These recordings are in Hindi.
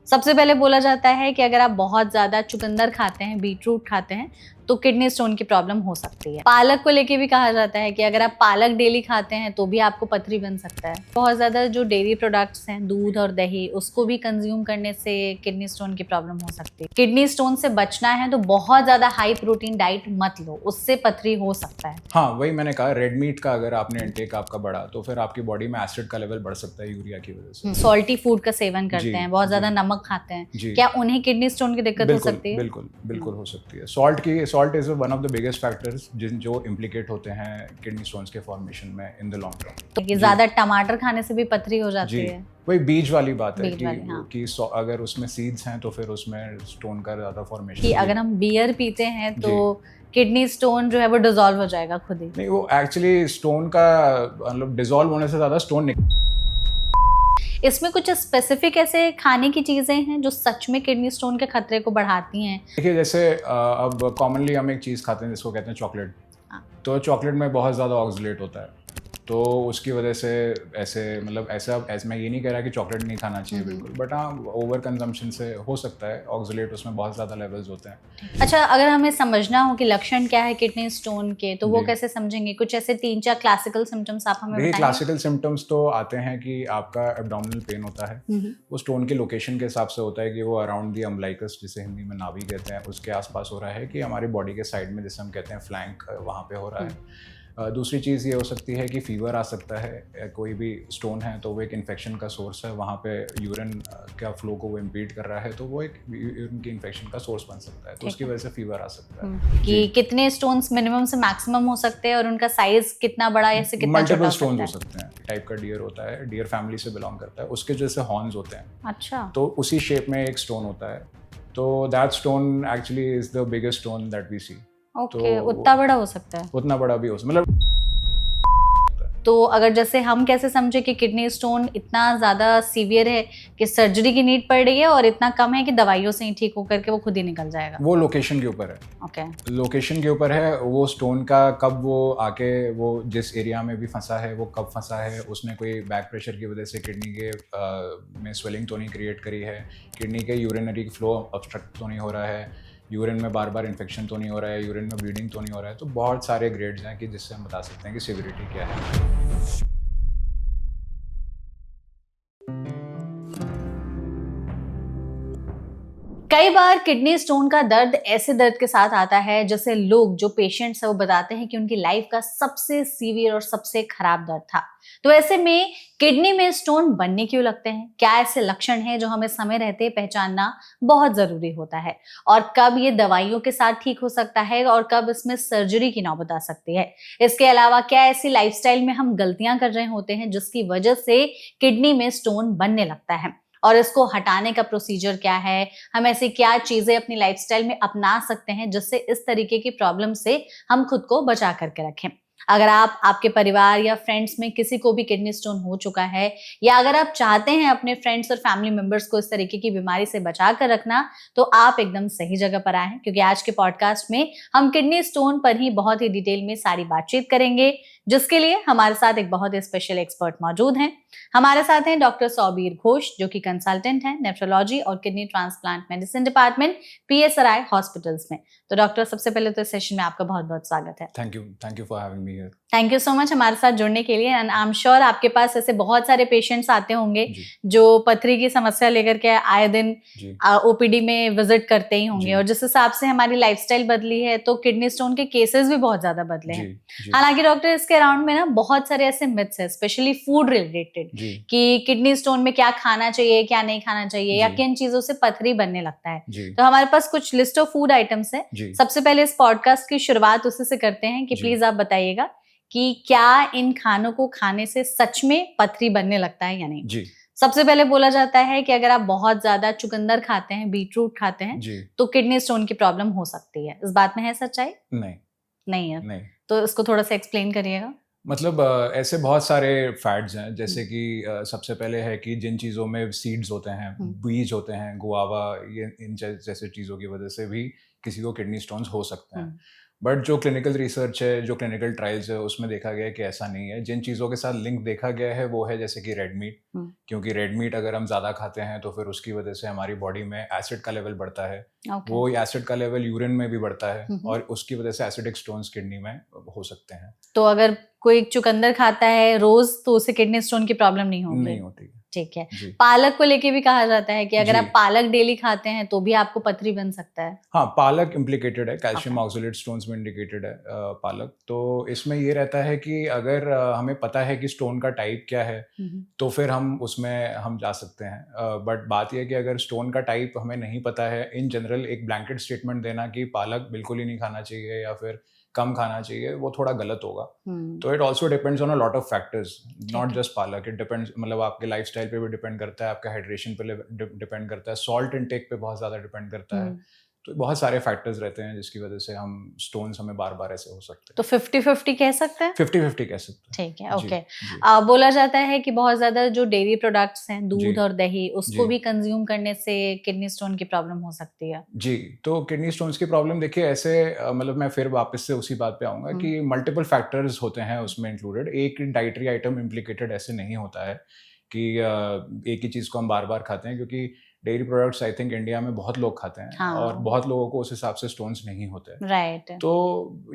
सबसे पहले बोला जाता है कि अगर आप बहुत ज़्यादा चुकंदर खाते हैं, बीटरूट खाते हैं, तो किडनी स्टोन की प्रॉब्लम हो सकती है। पालक को लेके भी कहा जाता है कि अगर आप पालक डेली खाते हैं तो भी आपको पथरी बन सकता है। बहुत ज़्यादा जो डेयरी प्रोडक्ट्स हैं, दूध और दही, उसको भी कंज्यूम करने से किडनी स्टोन की प्रॉब्लम हो सकती है। किडनी स्टोन से बचना है तो बहुत ज़्यादा हाई प्रोटीन डाइट मत लो, उससे पथरी हो सकता है। हाँ, वही मैंने कहा, रेड मीट का अगर आपने इंटेक आपका बढ़ा तो फिर आपकी बॉडी में एसिड का लेवल बढ़ सकता है यूरिया की वजह से। सॉल्टी फूड का सेवन करते जी, हैं, बहुत ज़्यादा जी, नमक खाते हैं, जी। क्या उन्हें किडनी स्टोन की दिक्कत हो सकती है? बिल्कुल हो सकती है। Salt is one of the biggest factors जो इम्प्लिकेट होते हैं किडनी स्टोन्स के फॉर्मेशन में इन द लॉन्ग टर्म। तो ये ज़्यादा टमाटर खाने से भी पथरी हो जाती है? वही बीज वाली बात है बीज वाली, हाँ। कि अगर उसमें सीड्स हैं तो फिर उसमें स्टोन का ज़्यादा फॉर्मेशन। कि अगर हम बियर पीते हैं तो किडनी स्टोन जो है वो डिसॉल्व हो जाएगा खुद ही। नहीं, वो एक्चुअली स्टोन का मतलब डिसॉल्व होने से ज़्यादा स्टोन इसमें कुछ स्पेसिफिक ऐसे खाने की चीज़ें हैं जो सच में किडनी स्टोन के खतरे को बढ़ाती हैं? देखिए, जैसे अब कॉमनली हम एक चीज़ खाते हैं जिसको कहते हैं चॉकलेट। हाँ। तो चॉकलेट में बहुत ज़्यादा ऑक्सलेट होता है, तो उसकी वजह से ऐसे मैं ये नहीं कह रहा कि चॉकलेट नहीं खाना चाहिए बिल्कुल, बट हाँ, ओवर कंजम्पशन से हो सकता है, ऑक्सलेट उसमें बहुत ज़्यादा लेवल्स होते हैं। अच्छा, अगर हमें समझना हो कि लक्षण क्या है किडनी स्टोन के, तो वो कैसे समझेंगे? कुछ ऐसे 3-4 क्लासिकल सिम्पटम्स आप हमें देखिए, बताएंगे? क्लासिकल सिम्टम्स तो आते हैं कि आपका एब्डोमिनल पेन होता है। वो स्टोन के लोकेशन के हिसाब से होता है कि वो अराउंड दी अम्बलाइकस, जिसे हिंदी में नाभि कहते हैं, उसके आसपास हो रहा है, कि हमारी बॉडी के साइड में जिसे हम कहते हैं फ्लैंक, वहाँ पे हो रहा है। दूसरी चीज़ ये हो सकती है कि फीवर आ सकता है। कोई भी स्टोन है तो वो एक इन्फेक्शन का सोर्स है, वहाँ पे यूरिन का फ्लो को वो इम्पीड कर रहा है, तो वो एक यूरिन की इन्फेक्शन का सोर्स बन सकता है, तो उसकी वजह से फीवर आ सकता है। कि कितने स्टोन्स मिनिमम से मैक्सिमम हो सकते हैं और उनका साइज कितना बड़ा या से कितना छोटा मल्टीपल हो स्टोन्स हो सकता है? सकते हैं। टाइप का डियर होता है, डियर फैमिली से बिलोंग करता है, उसके जैसे हॉर्न्स होते हैं, अच्छा। तो उसी शेप में एक स्टोन होता है, तो that stone actually is the biggest stone that we see. Okay, उतना बड़ा हो सकता है? उतना बड़ा भी हो सकता, मतलब तो अगर जैसे हम कैसे समझे कि किडनी स्टोन इतना ज़्यादा सीवियर है कि सर्जरी की नीड पड़ रही है और इतना कम है कि दवाइयों से ही ठीक होकर के वो खुद ही निकल जाएगा? वो लोकेशन के ऊपर है। ओके। लोकेशन के ऊपर है, वो स्टोन का कब वो आके वो जिस एरिया में भी फंसा है, वो कब फंसा है, उसने कोई बैक प्रेशर की वजह से किडनी के में स्वेलिंग तो नहीं क्रिएट करी है, किडनी के यूरिनरी फ्लो ऑब्स्ट्रक्ट तो नहीं हो रहा है, यूरिन में बार बार इन्फेक्शन तो नहीं हो रहा है, यूरिन में ब्लीडिंग तो नहीं हो रहा है, तो बहुत सारे ग्रेड्स हैं कि जिससे हम बता सकते हैं कि सिविरिटी क्या है। कई बार किडनी स्टोन का दर्द ऐसे दर्द के साथ आता है जैसे लोग जो पेशेंट्स है वो बताते हैं कि उनकी लाइफ का सबसे सीवियर और सबसे खराब दर्द था। तो ऐसे में किडनी में स्टोन बनने क्यों लगते हैं? क्या ऐसे लक्षण हैं जो हमें समय रहते पहचानना बहुत जरूरी होता है? और कब ये दवाइयों के साथ ठीक हो सकता है और कब इसमें सर्जरी की नौबत आ सकती है? इसके अलावा क्या ऐसी लाइफस्टाइल में हम गलतियां कर रहे होते हैं जिसकी वजह से किडनी में स्टोन बनने लगता है? और इसको हटाने का प्रोसीजर क्या है? हम ऐसी क्या चीजें अपनी लाइफस्टाइल में अपना सकते हैं जिससे इस तरीके की प्रॉब्लम से हम खुद को बचा करके रखें? अगर आप, आपके परिवार या फ्रेंड्स में किसी को भी किडनी स्टोन हो चुका है, या अगर आप चाहते हैं अपने फ्रेंड्स और फैमिली मेंबर्स को इस तरीके की बीमारी से बचा कर रखना, तो आप एकदम सही जगह पर आए हैं, क्योंकि आज के पॉडकास्ट में हम किडनी स्टोन पर ही बहुत ही डिटेल में सारी बातचीत करेंगे, जिसके लिए हमारे साथ एक बहुत ही स्पेशल एक्सपर्ट मौजूद हैं। हमारे साथ हैं डॉक्टर सौबीर घोष, जो कि कंसल्टेंट हैं नेफ्रोलॉजी और kidney transplant medicine department, PSRI hospitals में। तो डॉक्टर, सबसे पहले तो इस सेशन में आपका बहुत बहुत स्वागत है। Thank you for having me here. Thank you so much हमारे साथ जुड़ने के लिए। एंड आई एम श्योर आपके पास ऐसे बहुत सारे पेशेंट्स आते होंगे जो पथरी की समस्या लेकर के आए दिन OPD में विजिट करते ही होंगे, और जिस हिसाब से हमारी लाइफस्टाइल बदली है तो किडनी स्टोन के केसेस भी बहुत ज्यादा बदले हैं। हालांकि डॉक्टर, इसके अराउंड में ना बहुत सारे ऐसे मिथ्स है, स्पेशली फूड रिलेटेड, कि किडनी स्टोन में क्या खाना चाहिए, क्या नहीं खाना चाहिए, या किन चीजों से पथरी बनने लगता है। तो हमारे पास कुछ लिस्ट ऑफ फूड आइटम्स है। सबसे पहले इस पॉडकास्ट की शुरुआत उसी से करते हैं कि प्लीज आप बताइएगा कि क्या इन खानों को खाने से सच में पथरी बनने लगता है या नहीं? सबसे पहले बोला जाता है कि अगर आप बहुत ज्यादा चुकंदर खाते हैं, बीटरूट खाते हैं, तो किडनी स्टोन की प्रॉब्लम हो सकती है। इस बात में है सच्चाई? नहीं है। तो इसको थोड़ा सा एक्सप्लेन करिएगा। मतलब ऐसे बहुत सारे फैट्स हैं, जैसे कि सबसे पहले है कि जिन चीज़ों में सीड्स होते हैं, बीज होते हैं, गुआवा, ये इन जैसे चीज़ों की वजह से भी किसी को किडनी स्टोन्स हो सकते हैं। बट जो क्लिनिकल रिसर्च है, जो क्लिनिकल ट्रायल्स है, उसमें देखा गया है कि ऐसा नहीं है। जिन चीज़ों के साथ लिंक देखा गया है वो है जैसे कि रेड मीट, क्योंकि रेड मीट अगर हम ज़्यादा खाते हैं तो फिर उसकी वजह से हमारी बॉडी में एसिड का लेवल बढ़ता है। वो एसिड का लेवल यूरिन में भी बढ़ता है और उसकी वजह से एसिडिक स्टोन्स किडनी में हो सकते हैं। तो अगर कोई चुकंदर खाता है रोज तो उसे किडनी स्टोन की प्रॉब्लम नहीं होगी? नहीं होती। ठीक है। पालक को लेके भी कहा जाता है कि अगर आप पालक डेली खाते हैं तो भी आपको पथरी बन सकता है। हाँ, पालक इम्प्लिकेटेड है, कैल्शियम ऑक्सलेट स्टोन्स में इंडिकेटेड है पालक। तो इसमें ये रहता है कि अगर हमें पता है कि स्टोन का टाइप क्या है तो फिर हम उसमें हम जा सकते हैं। बट बात यह है कि अगर स्टोन का टाइप हमें नहीं पता है, इन जनरल एक ब्लैंकेट स्टेटमेंट देना कि पालक बिल्कुल ही नहीं खाना चाहिए या फिर कम खाना चाहिए, वो थोड़ा गलत होगा। तो it also depends on a lot of factors, not just पालक। इट डिपेंड्स, मतलब आपके लाइफस्टाइल पे भी डिपेंड करता है, आपका हाइड्रेशन पे डिपेंड करता है, सॉल्ट इनटेक पे बहुत ज़्यादा डिपेंड करता है। तो बहुत सारे फैक्टर्स रहते हैं जिसकी वजह से हम स्टोन्स हमें बार बार ऐसे हो सकते हैं। तो 50-50 कह सकते हैं? 50-50 कह सकते हैं। ठीक है, ओके। बोला जाता है कि बहुत ज्यादा जो डेयरी प्रोडक्ट्स हैं, दूध और दही, उसको भी कंज्यूम करने से किडनी स्टोन की प्रॉब्लम हो सकती है। जी, तो किडनी स्टोन्स की प्रॉब्लम देखिए ऐसे, मतलब मैं फिर वापस से उसी बात पे आऊँगा कि मल्टीपल फैक्टर्स होते हैं उसमें इंक्लूडेड। एक डाइटरी आइटम इम्प्लिकेटेड ऐसे नहीं होता है कि एक ही चीज़ को हम बार-बार खाते हैं, क्योंकि dairy products I think India में बहुत लोग खाते हैं। हाँ। और बहुत लोगों को उस हिसाब से स्टोन्स नहीं होते। राइट। तो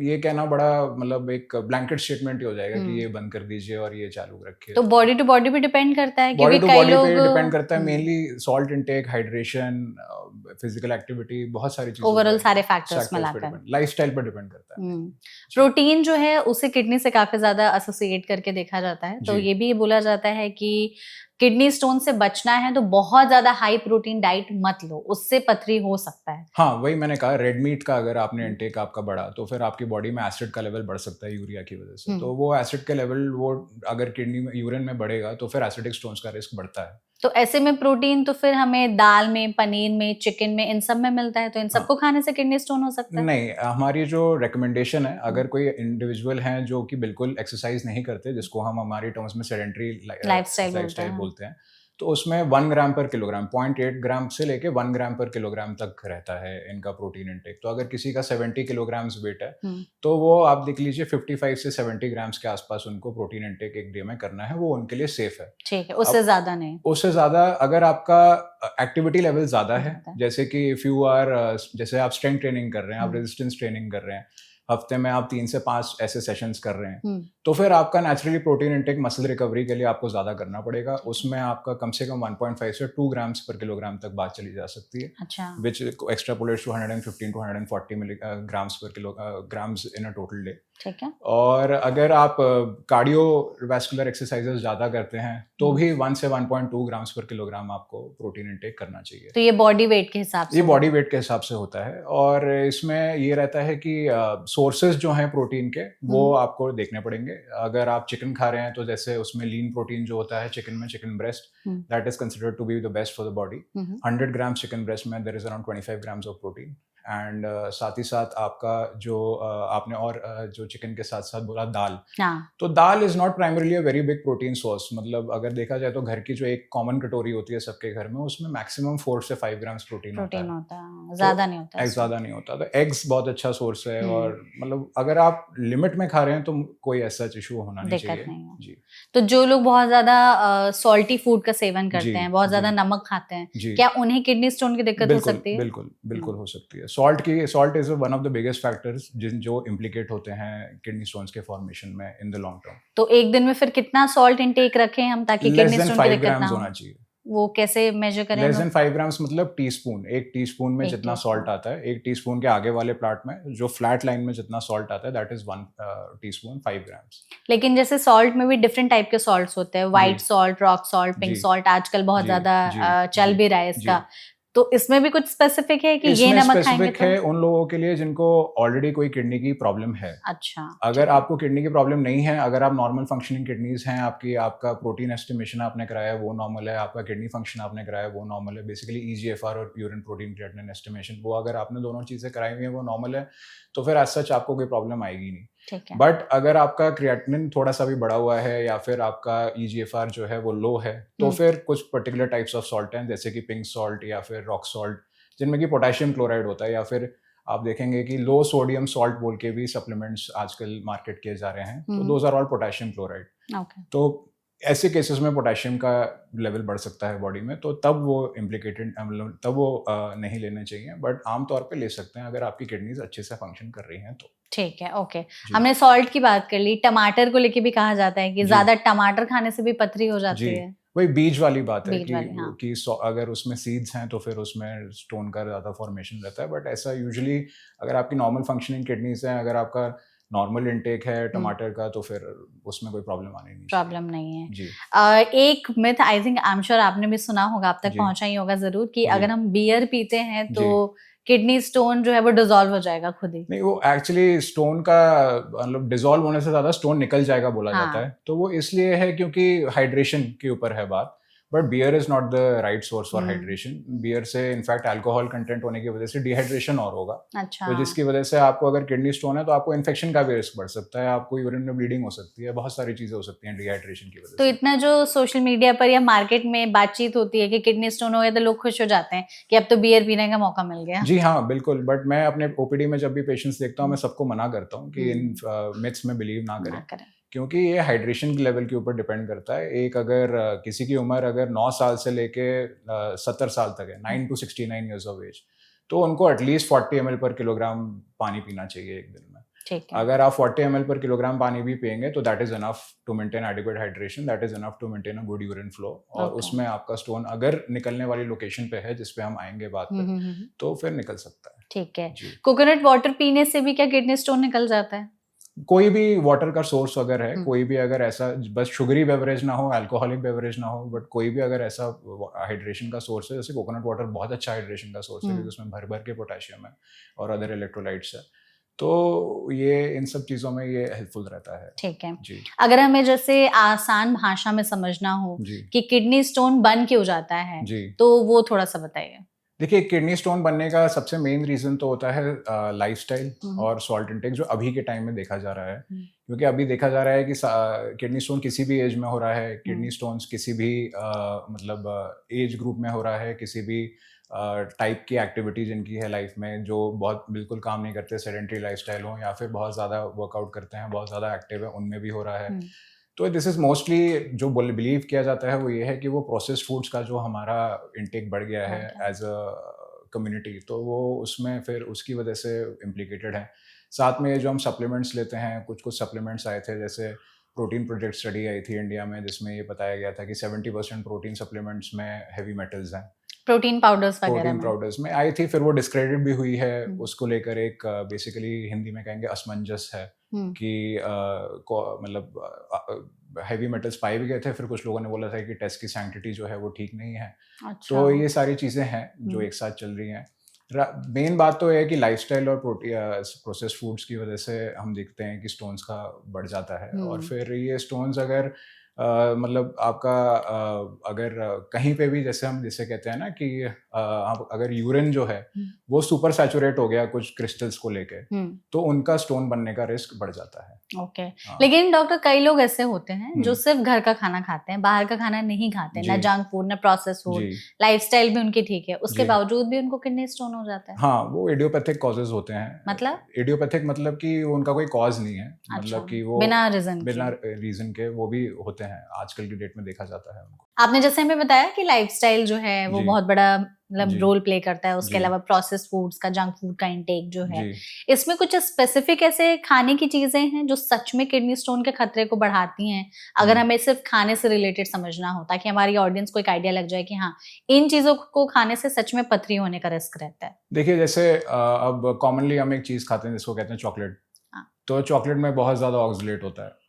ये कहना बड़ा, मतलब एक ब्लैंकेट स्टेटमेंट ही हो जाएगा कि ये बंद कर दीजिए और ये चालू रखिए। तो बॉडी टू बॉडी भी डिपेंड करता है, बॉडी टू बॉडी पे डिपेंड करता है, mainly salt intake, hydration, physical activity, बहुत सारी चीजें, ओवरऑल सारे फैक्टर्स मिलाकर लाइफस्टाइल पर डिपेंड करता है। प्रोटीन जो है उसे किडनी से काफी ज्यादा एसोसिएट करके देखा जाता है। तो ये भी बोला जाता है कि किडनी स्टोन से बचना है तो बहुत ज्यादा हाई प्रोटीन डाइट मत लो, उससे पथरी हो सकता है। हाँ, वही मैंने कहा, रेड मीट का अगर आपने इंटेक आपका बढ़ा तो फिर आपकी बॉडी में एसिड का लेवल बढ़ सकता है यूरिया की वजह से। तो वो एसिड का लेवल, वो अगर किडनी में, यूरिन में बढ़ेगा तो फिर एसिडिक स्टोन्स का रिस्क बढ़ता है। तो ऐसे में प्रोटीन तो फिर हमें दाल में, पनीर में, चिकन में, इन सब में मिलता है, तो इन सबको खाने से किडनी स्टोन हो सकता है? नहीं, हमारी जो रिकमेंडेशन है, अगर कोई इंडिविजुअल हैं जो कि बिल्कुल एक्सरसाइज नहीं करते, जिसको हम हमारी टर्म्स में सेडेंटरी लाइफस्टाइल बोलते हैं, तो उसमें 1 ग्राम पर किलोग्राम, 0.8 ग्राम से लेके 1 ग्राम पर किलोग्राम तक रहता है इनका प्रोटीन इंटेक। तो अगर किसी का 70 किलोग्राम्स वेट है तो वो आप देख लीजिए 55 से 70 ग्राम्स के आसपास उनको प्रोटीन इंटेक एक डे में करना है, वो उनके लिए सेफ है। ठीक है, उससे ज्यादा नहीं। उससे ज्यादा अगर आपका एक्टिविटी लेवल ज्यादा है, जैसे कि इफ यू आर, जैसे आप स्ट्रेंथ ट्रेनिंग कर रहे हैं, आप रेजिस्टेंस ट्रेनिंग कर रहे हैं, हफ्ते में आप 3 से 5 ऐसे सेशंस कर रहे हैं, तो फिर आपका naturally protein intake muscle recovery के लिए आपको ज़्यादा करना पड़ेगा। उसमें आपका कम से कम 1.5 से 2 ग्राम्स पर किलोग्राम तक बात चली जा सकती है। अच्छा। विच एक्स्ट्रापोलेट्स टू 115 टू 140 मिलीग्राम्स पर kilograms in a total day. ठीक है। और अगर आप कार्डियोवैस्कुलर एक्सरसाइजेस ज़्यादा करते हैं तो भी 1 से 1.2 ग्राम्स पर किलोग्राम आपको प्रोटीन इंटेक करना चाहिए। तो ये बॉडी वेट के हिसाब से? ये बॉडी वेट के हिसाब से होता है। और इसमें ये रहता है कि सोर्सेज जो हैं प्रोटीन के, वो आपको देखने पड़ेंगे। अगर आप चिकन खा रहे हैं तो जैसे उसमें लीन प्रोटीन जो होता है चिकन में, chicken breast, that is considered to be the best for the body. 100 grams chicken breast में there is around 25 grams of protein. And साथ ही साथ आपका जो आपने और जो चिकन के साथ साथ बोला दाल, तो dal is not primarily a very big protein source. मतलब अगर देखा जाए तो घर की जो एक कॉमन कटोरी होती है सबके घर में, उसमें मैक्सिमम 4 से 5 ग्राम्स प्रोटीन होता है, ज्यादा नहीं होता है। ज्यादा नहीं होता। तो एग्स बहुत अच्छा सोर्स है। और मतलब अगर आप लिमिट में खा रहे हैं तो कोई ऐसा इशू होना नहीं चाहिए। जी। तो जो लोग बहुत ज्यादा सॉल्टी फूड का सेवन करते हैं, बहुत ज्यादा नमक खाते हैं, क्या उन्हें किडनी स्टोन की दिक्कत हो सकती है? बिल्कुल हो सकती है। Salt is one of the biggest factors जो इम्प्लिकेट होते हैं किडनी स्टोन्स के फॉर्मेशन में इन द लॉन्ग टर्म। तो एक दिन में फिर कितना सॉल्ट इंटेक रखें हम ताकि किडनी स्टोन की दिक्कत ना हो? होना चाहिए। वो कैसे मेजर करें? लेस देन 5 ग्राम्स मतलब टीस्पून, एक टीस्पून में जितना सॉल्ट आता है, एक टीस्पून के आगे वाले पार्ट में जो फ्लैट लाइन में जितना सॉल्ट आता है, दैट इज 1 टीस्पून 5 ग्राम्स। लेकिन जैसे सॉल्ट में भी डिफरेंट टाइप के सॉल्ट्स होते हैं, white salt, rock salt, pink salt, आजकल बहुत ज्यादा चल भी रहा है इसका। तो इसमें भी कुछ स्पेसिफिक है कि ये नमक खाएंगे तो? है उन लोगों के लिए जिनको ऑलरेडी कोई किडनी की प्रॉब्लम है। अच्छा। अगर आपको किडनी की प्रॉब्लम नहीं है, अगर आप नॉर्मल फंक्शनिंग किडनीज हैं, आपका प्रोटीन एस्टिमेशन आपने कराया वो नॉर्मल है, आपका किडनी फंक्शन आपने कराया वो नॉर्मल है, बेसिकली ईजीएफआर और यूरिन प्रोटीन क्रिएटिनिन एस्टिमेशन, वो अगर आपने दोनों चीजें कराई हुई है वो नॉर्मल है, तो फिर एज सच आपको कोई प्रॉब्लम आएगी नहीं। बट अगर आपका क्रिएटिनिन थोड़ा सा भी बढ़ा हुआ है या फिर आपका ईजीएफआर जो है वो लो है, तो फिर कुछ पर्टिकुलर टाइप्स ऑफ सॉल्ट हैं, जैसे कि पिंक सॉल्ट या फिर रॉक सॉल्ट, जिनमें कि पोटेशियम क्लोराइड होता है, या फिर आप देखेंगे कि लो सोडियम सॉल्ट बोल के भी सप्लीमेंट्स आजकल मार्केट किए जा रहे हैं, तो those are all potassium chloride. Okay. तो ऐसे केसेस में पोटेशियम का लेवल बढ़ सकता है बॉडी में, तो तब वो इम्प्लिकेटेड, मतलब तब वो नहीं लेने चाहिए, बट आमतौर पे ले सकते हैं अगर आपकी किडनीज अच्छे से फंक्शन कर रही हैं तो। ठीक है, ओके। जी। हमने सॉल्ट की बात कर ली, टमाटर को लेके भी कहा जाता है कि जी। ज्यादा टमाटर खाने से भी पथरी हो जाती जी, है। वही बीज वाली बात है बीज कि वाली, हाँ। अगर उसमें सीड्स हैं तो फिर उसमें स्टोन का ज़्यादा फॉर्मेशन रहता है, बट ऐसा यूजुअली अगर आपकी नॉर्मल फंक्शनिंग किडनीज हैं, अगर आपका नॉर्मल इनटेक है टमाटर का, तो फिर उसमें कोई प्रॉब्लम आनी नहीं चाहिए। प्रॉब्लम नहीं है। जी। एक myth I think I am sure आपने भी सुना होगा, आप तक जी। पहुंचा ही होगा जरूर, कि जी। अगर हम बियर पीते हैं तो जी। किडनी स्टोन जो है वो डिसॉल्व हो जाएगा खुद ही। नहीं, वो एक्चुअली स्टोन का मतलब डिसॉल्व होने से ज़्यादा स्टोन निकल जाएगा बोला जाता हाँ। है, तो वो इसलिए है क्योंकि हाइड्रेशन के ऊपर है बात। But beer is not the right source for hydration. Beer से इनफैक्ट अल्कोहल कंटेंट होने की वजह से डिहाइड्रेशन और होगा, अच्छा। तो जिसकी वजह से आपको अगर किडनी स्टोन है तो आपको इन्फेक्शन का भी रिस्क बढ़ सकता है, आपको यूरिन में ब्लीडिंग हो सकती है, बहुत सारी चीज़ें हो सकती हैं डिहाइड्रेशन की वजह तो से। इतना जो सोशल मीडिया पर या मार्केट में बातचीत होती है कि किडनी स्टोन हो गया तो लोग खुश हो जाते हैं कि अब तो बियर पीने का मौका मिल गया। जी हाँ, बिल्कुल। बट मैं अपने ओपीडी में जब भी पेशेंट्स देखता हूँ, मैं सबको मना करता हूँ कि इन मिथ्स में बिलीव ना करें, क्योंकि ये हाइड्रेशन के लेवल के ऊपर डिपेंड करता है। एक अगर किसी की उम्र अगर 9 साल से लेके 70 साल तक है, 9 to 69 ईयर्स ऑफ एज, तो उनको एटलीस्ट 40 ml पर किलोग्राम पानी पीना चाहिए एक दिन में। ठीक है। अगर आप 40 ml पर किलोग्राम पानी भी पिएंगे तो that is enough to maintain adequate hydration, that is enough to maintain a good urine flow. और उसमें आपका स्टोन अगर निकलने वाली लोकेशन पे है, जिस पे हम आएंगे बात पे, तो फिर निकल सकता है। ठीक है। कोकोनट वाटर पीने से भी क्या किडनी स्टोन निकल जाता है? कोई भी वाटर का सोर्स अगर है, कोई भी अगर ऐसा, बस शुगरी बेवरेज ना हो, अल्कोहलिक बेवरेज ना हो, बट कोई भी अगर ऐसा हाइड्रेशन का सोर्स है, जैसे कोकोनट वाटर बहुत अच्छा हाइड्रेशन का सोर्स है, क्योंकि उसमें भर भर के पोटेशियम है और अदर इलेक्ट्रोलाइट्स है, तो ये इन सब चीज़ों में ये हेल्पफुल रहता है। ठीक है। जी। अगर हमें जैसे आसान भाषा में समझना हो कि किडनी स्टोन बन क्यों जाता है, तो वो थोड़ा सा बताइए। देखिए, किडनी स्टोन बनने का सबसे मेन रीज़न तो होता है लाइफस्टाइल और सॉल्ट इंटेक, जो अभी के टाइम में देखा जा रहा है। क्योंकि अभी देखा जा रहा है कि किडनी स्टोन किसी भी एज में हो रहा है, किडनी स्टोन्स किसी भी मतलब एज ग्रुप में हो रहा है, किसी भी टाइप की एक्टिविटी जिनकी है लाइफ में, जो बहुत बिल्कुल काम नहीं करते, सेडेंटरी लाइफस्टाइल हो, या फिर बहुत ज़्यादा वर्कआउट करते हैं, बहुत ज़्यादा एक्टिव है, उनमें भी हो रहा है। तो दिस इज़ मोस्टली जो बिलीव किया जाता है वो ये है कि वो प्रोसेस्ड फूड्स का जो हमारा इंटेक बढ़ गया है एज अ कम्युनिटी, तो वो उसमें फिर उसकी वजह से इम्प्लिकेटेड है। साथ में जो हम सप्लीमेंट्स लेते हैं, कुछ कुछ सप्लीमेंट्स आए थे, जैसे प्रोटीन प्रोजेक्ट स्टडी आई थी इंडिया में, जिसमें ये बताया गया था कि 70% प्रोटीन सप्लीमेंट्स में हैवी मेटल्स हैं। प्रोटीन पाउडर्स वगैरह प्रोटीन पाउडर्स में आई थी, फिर वो डिस्क्रेडिट भी हुई है। उसको लेकर एक बेसिकली हिंदी में कहेंगे असमंजस है कि मतलब हैवी मेटल्स पाए भी गए थे, फिर कुछ लोगों ने बोला था कि टेस्ट की सैंक्टिटी जो है वो ठीक नहीं है। अच्छा। तो ये सारी चीज़ें हैं जो एक साथ चल रही हैं। मेन बात तो है कि लाइफस्टाइल और प्रोसेस्ड फूड्स की वजह से हम देखते हैं कि स्टोन्स का बढ़ जाता है। और फिर ये स्टोन्स अगर मतलब आपका अगर कहीं पे भी, जैसे हम जिसे कहते हैं ना कि आप अगर यूरिन जो है वो सुपर सैचुरेट हो गया कुछ क्रिस्टल्स को लेके, तो उनका स्टोन बनने का रिस्क बढ़ जाता है। ओके। लेकिन डॉक्टर, कई लोग ऐसे होते हैं जो सिर्फ घर का खाना खाते हैं, बाहर का खाना नहीं खाते, ना जंक फूड ना प्रोसेस फूड, लाइफस्टाइल भी उनकी ठीक है, उसके बावजूद भी उनको किडनी स्टोन हो जाता है। हाँ, वो इडियोपैथिक कॉजेज होते हैं। मतलब इडियोपैथिक मतलब कि उनका कोई कॉज नहीं है। अच्छा, मतलब कि वो बिना रीजन के वो भी होते हैं, आजकल की डेट में देखा जाता है उनको। आपने जैसे हमें बताया कि लाइफस्टाइल जो है वो बहुत बड़ा मतलब रोल प्ले करता है, उसके अलावा प्रोसेस्ड फूड्स का, जंक फूड का इंटेक जो है, इसमें कुछ स्पेसिफिक ऐसे खाने की चीजें हैं जो सच में किडनी स्टोन के खतरे को बढ़ाती हैं, अगर हमें सिर्फ खाने से रिलेटेड समझना हो, ताकि हमारी ऑडियंस को एक आइडिया लग जाए कि हाँ, इन चीजों को खाने से सच में पथरी होने का रिस्क रहता है। देखिए, जैसे अब कॉमनली हम एक चीज खाते हैं जिसको कहते हैं चॉकलेट। तो चॉकलेट में बहुत ज्यादा ऑक्सलेट होता है,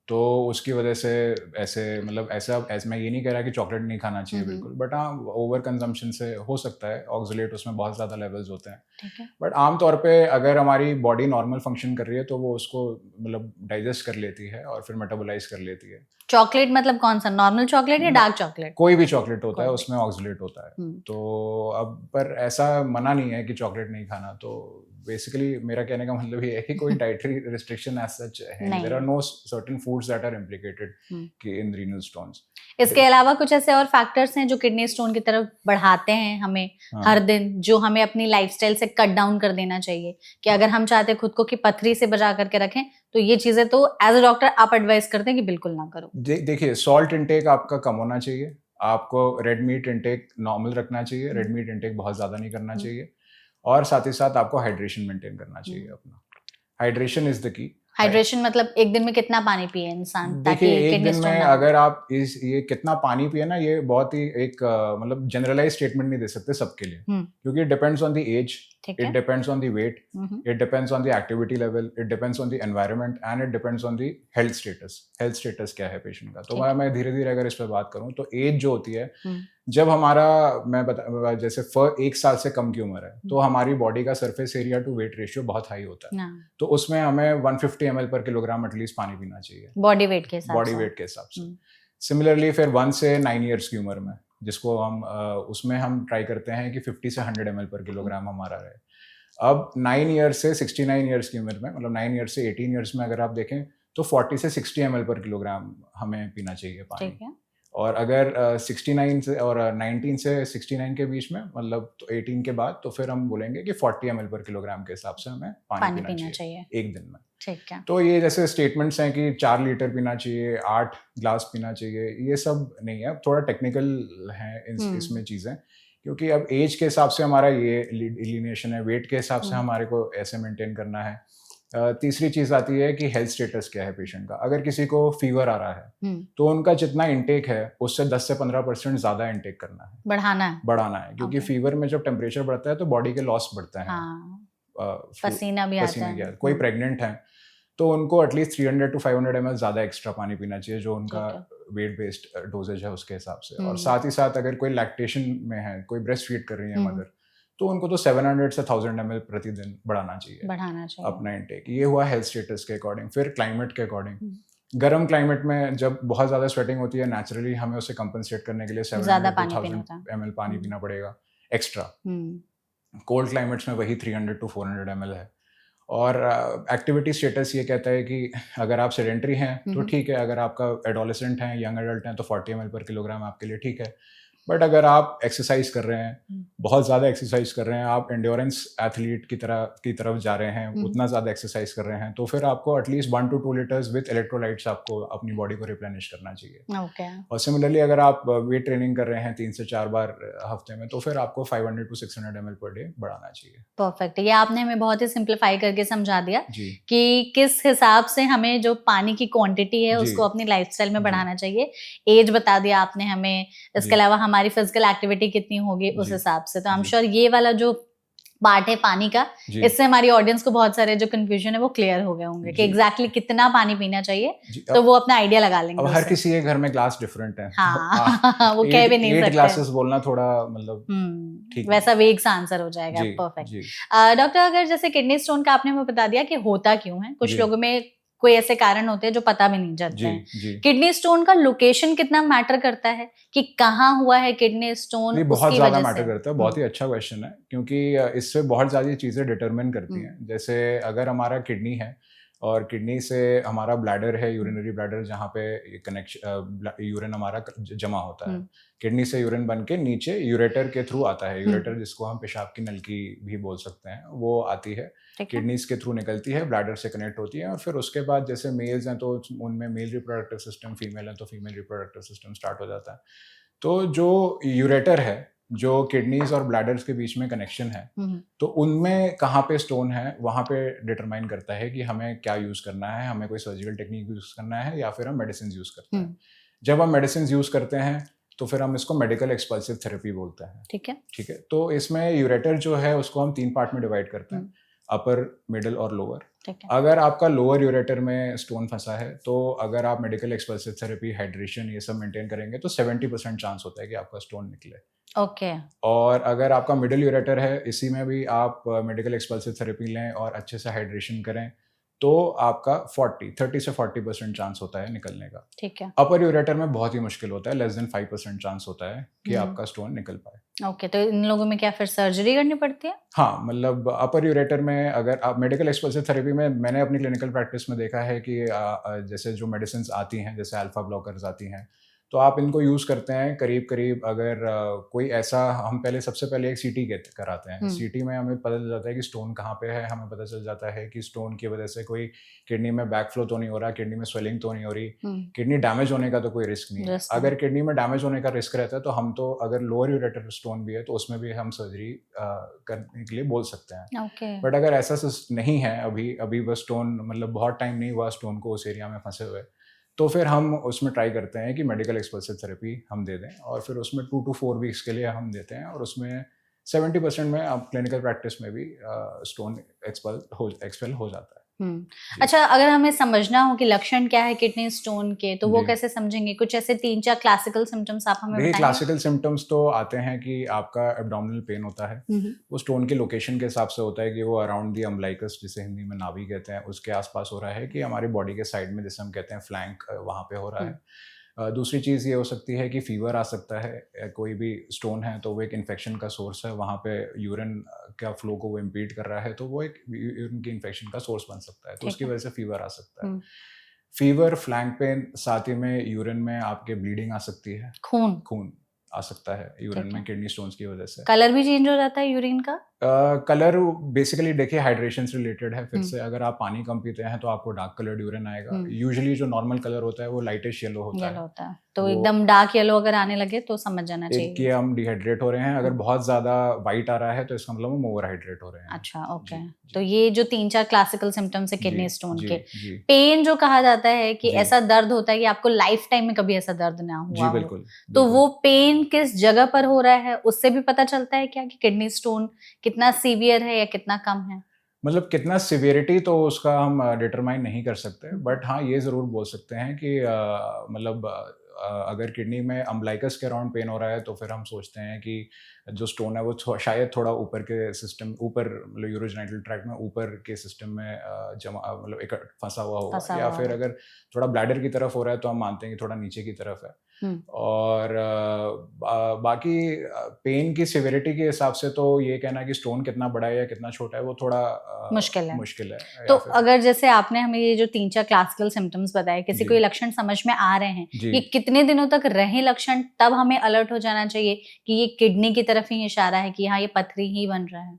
तो उसकी वजह से ऐसे मतलब ऐसा मैं ये नहीं कह रहा कि चॉकलेट नहीं खाना चाहिए बिल्कुल, बट हाँ, ओवर कंजम्पशन से हो सकता है, ऑक्सलेट उसमें बहुत ज़्यादा लेवल्स होते हैं। बट आमतौर पे अगर हमारी बॉडी नॉर्मल फंक्शन कर रही है तो वो उसको मतलब डाइजेस्ट कर लेती है और फिर मेटाबोलाइज कर लेती है। चॉकलेट मतलब कौन सा, नॉर्मल चॉकलेट या डार्क चॉकलेट? कोई भी चॉकलेट होता है, उसमें ऑक्सलेट होता है। तो अब पर ऐसा मना नहीं है कि चॉकलेट नहीं खाना, तो बेसिकली मेरा कहने का मतलब ये है कि कोई डाइटरी रिस्ट्रिक्शन एज सच है, there are no certain foods that are implicated कि इन रीनल स्टोन्स। इसके अलावा कुछ ऐसे और फैक्टर्स हैं जो किडनी स्टोन की तरफ बढ़ाते हैं हमें हर दिन, जो हमें अपनी लाइफस्टाइल से कट डाउन कर देना चाहिए, कि अगर हम चाहते हैं खुद को कि पथरी से बचा करके रखें, तो ये चीजें तो एज अ डॉक्टर आप एडवाइस करते हैं कि बिल्कुल ना करो? देखिए, सॉल्ट इंटेक आपका कम होना चाहिए, आपको रेड मीट इंटेक नॉर्मल रखना चाहिए, रेड मीट इंटेक बहुत ज़्यादा नहीं करना चाहिए, और साथ ही साथ आपको हाइड्रेशन मेंटेन करना चाहिए अपना। Hydration is the key. Hydration मतलब एक दिन में कितना पानी पिए इंसान ताकि देखिए, एक किडनी दिन स्टोन में ना हो? अगर आप ये कितना पानी पिए ना, ये बहुत ही एक मतलब जनरलाइज स्टेटमेंट नहीं दे सकते सबके लिए, क्योंकि it depends on the age, ठीक इट है। Depends on the weight, it depends on the activity level, it depends on the environment, and it depends on the health status. Health status क्या है पेशेंट का। तो मैं धीरे धीरे अगर इस पर बात करूँ, तो एज जो होती है, जब हमारा जैसे 1 साल से कम की उम्र है, तो हमारी बॉडी का surface area to weight ratio बहुत हाई होता है, तो उसमें हमें 150 ml पर किलोग्राम एटलीस्ट पानी पीना चाहिए, बॉडी वेट के हिसाब से। सिमिलरली फिर 1 से 9 ईयर्स की उम्र में, जिसको हम उसमें हम ट्राई करते हैं कि 50 से 100 ml पर किलोग्राम हमारा रहे। अब 9 ईयर्स से 69 ईयर्स की उम्र में, मतलब 9 ईयर्स से 18 ईयर्स में अगर आप देखें, तो 40 से 60 ml पर किलोग्राम हमें पीना चाहिए पानी। और अगर 69 से और 19 से 69 के बीच में, मतलब तो 18 के बाद, तो फिर हम बोलेंगे कि 40 ml पर किलोग्राम के हिसाब से हमें पानी पीना चाहिए एक दिन में। ठीक है। तो ये जैसे स्टेटमेंट्स हैं कि 4 लीटर पीना चाहिए, 8 ग्लास पीना चाहिए, ये सब नहीं है, थोड़ा टेक्निकल है इसमें चीज़ें, क्योंकि अब एज के हिसाब से हमारा ये डिलीनिएशन है, वेट के हिसाब से हमारे को ऐसे मेंटेन करना है। तीसरी चीज़ आती है कि हेल्थ स्टेटस क्या है पेशेंट का। अगर किसी को फीवर आ रहा है, तो उनका जितना इंटेक है उससे 10 से 15% ज़्यादा इंटेक करना है, बढ़ाना है, क्योंकि फीवर में जब टेम्परेचर बढ़ता है तो बॉडी के लॉस बढ़ते हैं। पसीना भी आता है। कोई प्रेग्नेंट है तो उनको एटलीस्ट 300 to 500 ml ज़्यादा एक्स्ट्रा पानी पीना चाहिए, जो उनका वेट बेस्ड डोजेज है उसके हिसाब से। और साथ ही साथ अगर कोई लैक्टेशन में है, कोई ब्रेस्ट फीड कर रही है मदर, तो उनको तो 700 से 1000 ml प्रतिदिन बढ़ाना चाहिए अपना इंटेक। ये हुआ हेल्थ स्टेटस के अकॉर्डिंग। फिर क्लाइमेट के अकॉर्डिंग, गर्म क्लाइमेट में जब बहुत ज़्यादा स्वेटिंग होती है, नेचुरली हमें उसे कंपनसेट करने के लिए 700 to 1000 ml पानी पीना पड़ेगा एक्स्ट्रा। कोल्ड क्लाइमेट्स में वही 300 to 400 ml है। और एक्टिविटी स्टेटस ये कहता है कि अगर आप सेडेंटरी हैं तो ठीक है, अगर आपका एडोलेसेंट हैं, यंग एडल्ट हैं, तो 40 ml पर किलोग्राम आपके लिए ठीक है। बट अगर आप एक्सरसाइज कर रहे हैं, बहुत ज़्यादा एक्सरसाइज कर रहे हैं, आप एंड्योरेंस एथलीट की तरफ जा रहे हैं, उतना ज़्यादा एक्सरसाइज कर रहे हैं, तो फिर आपको at least 1 to 2 litres with electrolytes आपको अपनी बॉडी को रिप्लेनिश करना चाहिए। और सिमिलरली अगर आप वेट ट्रेनिंग कर रहे हैं 3 से 4 बार हफ्ते में, तो फिर आपको 500 to 600 ml पर डे बढ़ाना चाहिए। परफेक्ट। ये आपने हमें बहुत ही सिंप्लीफाई करके समझा दिया कि किस हिसाब से हमें जो पानी की क्वांटिटी है उसको अपनी लाइफस्टाइल में बढ़ाना चाहिए। एज बता दिया आपने हमें, इसके अलावा हमारी फिजिकल एक्टिविटी कितनी होगी उस हिसाब से। तो आई एम श्योर ये वाला जो पार्ट है पानी का, इससे हमारी ऑडियंस को बहुत सारे जो कंफ्यूजन है वो क्लियर हो गए होंगे कि एग्जैक्टली कितना पानी पीना चाहिए, तो वो अपना आइडिया लगा लेंगे। अब हर किसी के घर में ग्लास डिफरेंट है। हाँ, वो कह भी नहीं सकते। 8 ग्लासेस बोलना थोड़ा मतलब ठीक, वैसा वेग सा आंसर हो जाएगा। परफेक्ट। डॉक्टर, अगर जैसे किडनी स्टोन का आपने हमें बता दिया कि होता क्यों है, कुछ लोगों में कोई ऐसे कारण होते हैं जो पता भी नहीं चलते हैं। किडनी स्टोन का लोकेशन कितना मैटर करता है कि कहाँ हुआ है किडनी स्टोन? बहुत ज्यादा मैटर करता है। बहुत ही अच्छा क्वेश्चन है, क्योंकि इससे बहुत सारी चीजें डिटरमिन करती हैं। जैसे अगर हमारा किडनी है और किडनी से हमारा ब्लैडर है, यूरिनरी ब्लैडर, जहाँ पे कनेक्शन यूरिन हमारा जमा होता है, किडनी से यूरिन बन के नीचे यूरेटर के थ्रू आता है। यूरेटर जिसको हम पेशाब की नलकी भी बोल सकते हैं, वो आती है, किडनीज के थ्रू निकलती है, ब्लैडर से कनेक्ट होती है। और फिर उसके बाद जैसे मेल्स हैं तो उनमें मेल रिप्रोडक्टिव सिस्टम, फीमेल है तो फीमेल रिप्रोडक्टिव सिस्टम स्टार्ट हो जाता है। तो जो यूरेटर है, जो किडनीज और ब्लैडर्स के बीच में कनेक्शन है, तो उनमें कहाँ पे स्टोन है वहाँ पे डिटरमाइन करता है कि हमें क्या यूज़ करना है, हमें कोई सर्जिकल टेक्निक यूज़ करना है या फिर हम मेडिसिन यूज़ करते हैं। जब हम मेडिसिन यूज़ करते हैं तो फिर हम इसको मेडिकल एक्सपल्सिव थेरेपी बोलते हैं। ठीक है। तो इसमें यूरेटर जो है उसको हम 3 पार्ट में डिवाइड करते हैं, अपर, मिडिल और लोअर। अगर आपका लोअर यूरेटर में स्टोन फंसा है, तो अगर आप मेडिकल एक्सपल्सिव थेरेपी, हाइड्रेशन ये सब मेंटेन करेंगे तो 70% चांस होता है कि आपका स्टोन निकले। और अगर आपका मिडिल यूरेटर है, इसी में भी आप मेडिकल एक्सपल्सिव थेरेपी लें और अच्छे से हाइड्रेशन करें, तो आपका 30 से 40% चांस होता है निकलने का। ठीक है। अपर यूरेटर में बहुत ही मुश्किल होता है, लेस देन 5% चांस होता है कि हम्म। आपका स्टोन निकल पाए। ओके, तो इन लोगों में क्या फिर सर्जरी करनी पड़ती है? हाँ, मतलब अपर यूरेटर में अगर आप मेडिकल एक्सप्लोसिव थेरेपी में मैंने अपनी क्लिनिकल प्रैक्टिस में देखा है कि जैसे जो मेडिसिन्स आती हैं, जैसे अल्फा ब्लॉकर्स आती हैं, तो आप इनको यूज़ करते हैं करीब-करीब अगर कोई ऐसा हम पहले सबसे पहले एक सीटी कराते हैं। सीटी में हमें पता चल जाता है कि स्टोन कहाँ पे है, हमें पता चल जाता है कि स्टोन की वजह से कोई किडनी में बैकफ्लो तो नहीं हो रहा, किडनी में स्वेलिंग तो नहीं हो रही, किडनी डैमेज होने का तो कोई रिस्क नहीं है। अगर किडनी में डैमेज होने का रिस्क रहता है तो हम तो अगर लोअर यूरेटर स्टोन भी है तो उसमें भी हम सर्जरी करने के लिए बोल सकते हैं। बट अगर ऐसा नहीं है, अभी वो स्टोन मतलब बहुत टाइम नहीं हुआ स्टोन को उस एरिया में फंसे हुए, तो फिर हम उसमें ट्राई करते हैं कि मेडिकल एक्सप्लोसिव थेरेपी हम दे दें और फिर उसमें 2 to 4 वीक्स के लिए हम देते हैं और उसमें 70% में आप क्लिनिकल प्रैक्टिस में भी स्टोन एक्सपेल हो जाता है। अच्छा, अगर हमें समझना हो कि लक्षण क्या है किडनी स्टोन के, तो वो कैसे समझेंगे? कुछ ऐसे 3-4 क्लासिकल सिम्टम्स आप हमें बताएंगे? क्लासिकल सिम्टम्स तो आते हैं कि आपका एब्डोमिनल पेन होता है, वो स्टोन के लोकेशन के हिसाब से होता है कि वो अराउंड दी अम्बलाइकस, जिसे हिंदी में नाभि कहते हैं, उसके आसपास हो रहा है कि हमारी बॉडी के साइड में, जिसे हम कहते हैं फ्लैंक, वहाँ पे हो रहा है। दूसरी चीज़ ये हो सकती है कि फीवर आ सकता है, कोई भी स्टोन है तो वो एक इन्फेक्शन का सोर्स है, वहाँ पे यूरिन का फ्लो को वो इम्पीड कर रहा है तो वो एक यूरिन की इन्फेक्शन का सोर्स बन सकता है, तो उसकी वजह से फीवर आ सकता है। फीवर, फ्लैंक पेन, साथ ही में यूरिन में आपके ब्लीडिंग आ सकती है, खून आ सकता है यूरिन में किडनी स्टोन्स की वजह से। कलर भी चेंज हो जाता है यूरिन का? कलर बेसिकली देखिए हाइड्रेशन से रिलेटेड है। फिर से अगर आप पानी कम पीते हैं तो आपको डार्क कलर्ड यूरिन आएगा। यूजुअली जो नॉर्मल कलर होता है वो लाइटिश येलो होता है। तो एकदम डार्क येलो अगर आने लगे तो समझ जाना चाहिए कि हम डिहाइड्रेट हो रहे हैं। अगर बहुत ज्यादा वाइट आ रहा है तो इसका मतलब हम ओवरहाइड्रेट हो रहे हैं। अच्छा, ओके। तो ये जो 3-4 क्लासिकल सिम्टम्स है किडनी स्टोन के। पेन जो कहा जाता है कि ऐसा दर्द होता है कि आपको लाइफ टाइम में कभी ऐसा दर्द ना हुआ हो। बिल्कुल। तो वो पेन किस जगह पर हो रहा है उससे भी पता चलता है क्या कि किडनी स्टोन कितना सीवियर है या कितना कम है? मतलब कितना सिवियरिटी तो उसका हम डिटरमाइन नहीं कर सकते, बट हाँ ये ज़रूर बोल सकते हैं कि मतलब अगर किडनी में अम्बलाइकस के अराउंड पेन हो रहा है तो फिर हम सोचते हैं कि जो स्टोन है वो शायद थोड़ा ऊपर के सिस्टम, ऊपर मतलब यूरोजेनिटल ट्रैक्ट में ऊपर के सिस्टम में जमा मतलब एक फंसा हुआ होगा, या फिर अगर थोड़ा ब्लैडर की तरफ हो रहा है तो हम मानते हैं कि थोड़ा नीचे की तरफ है। और बाकी पेन की सिवियरिटी के हिसाब से तो ये कहना कि स्टोन कितना बड़ा है या कितना छोटा है वो थोड़ा मुश्किल है। तो अगर जैसे आपने हमें ये जो 3-4 क्लासिकल सिम्टम्स बताए, किसी को ये लक्षण समझ में आ रहे हैं, ये कितने दिनों तक रहे लक्षण तब हमें अलर्ट हो जाना चाहिए कि ये किडनी की तरफ ही इशारा है कि हाँ ये पथरी ही बन रहा है?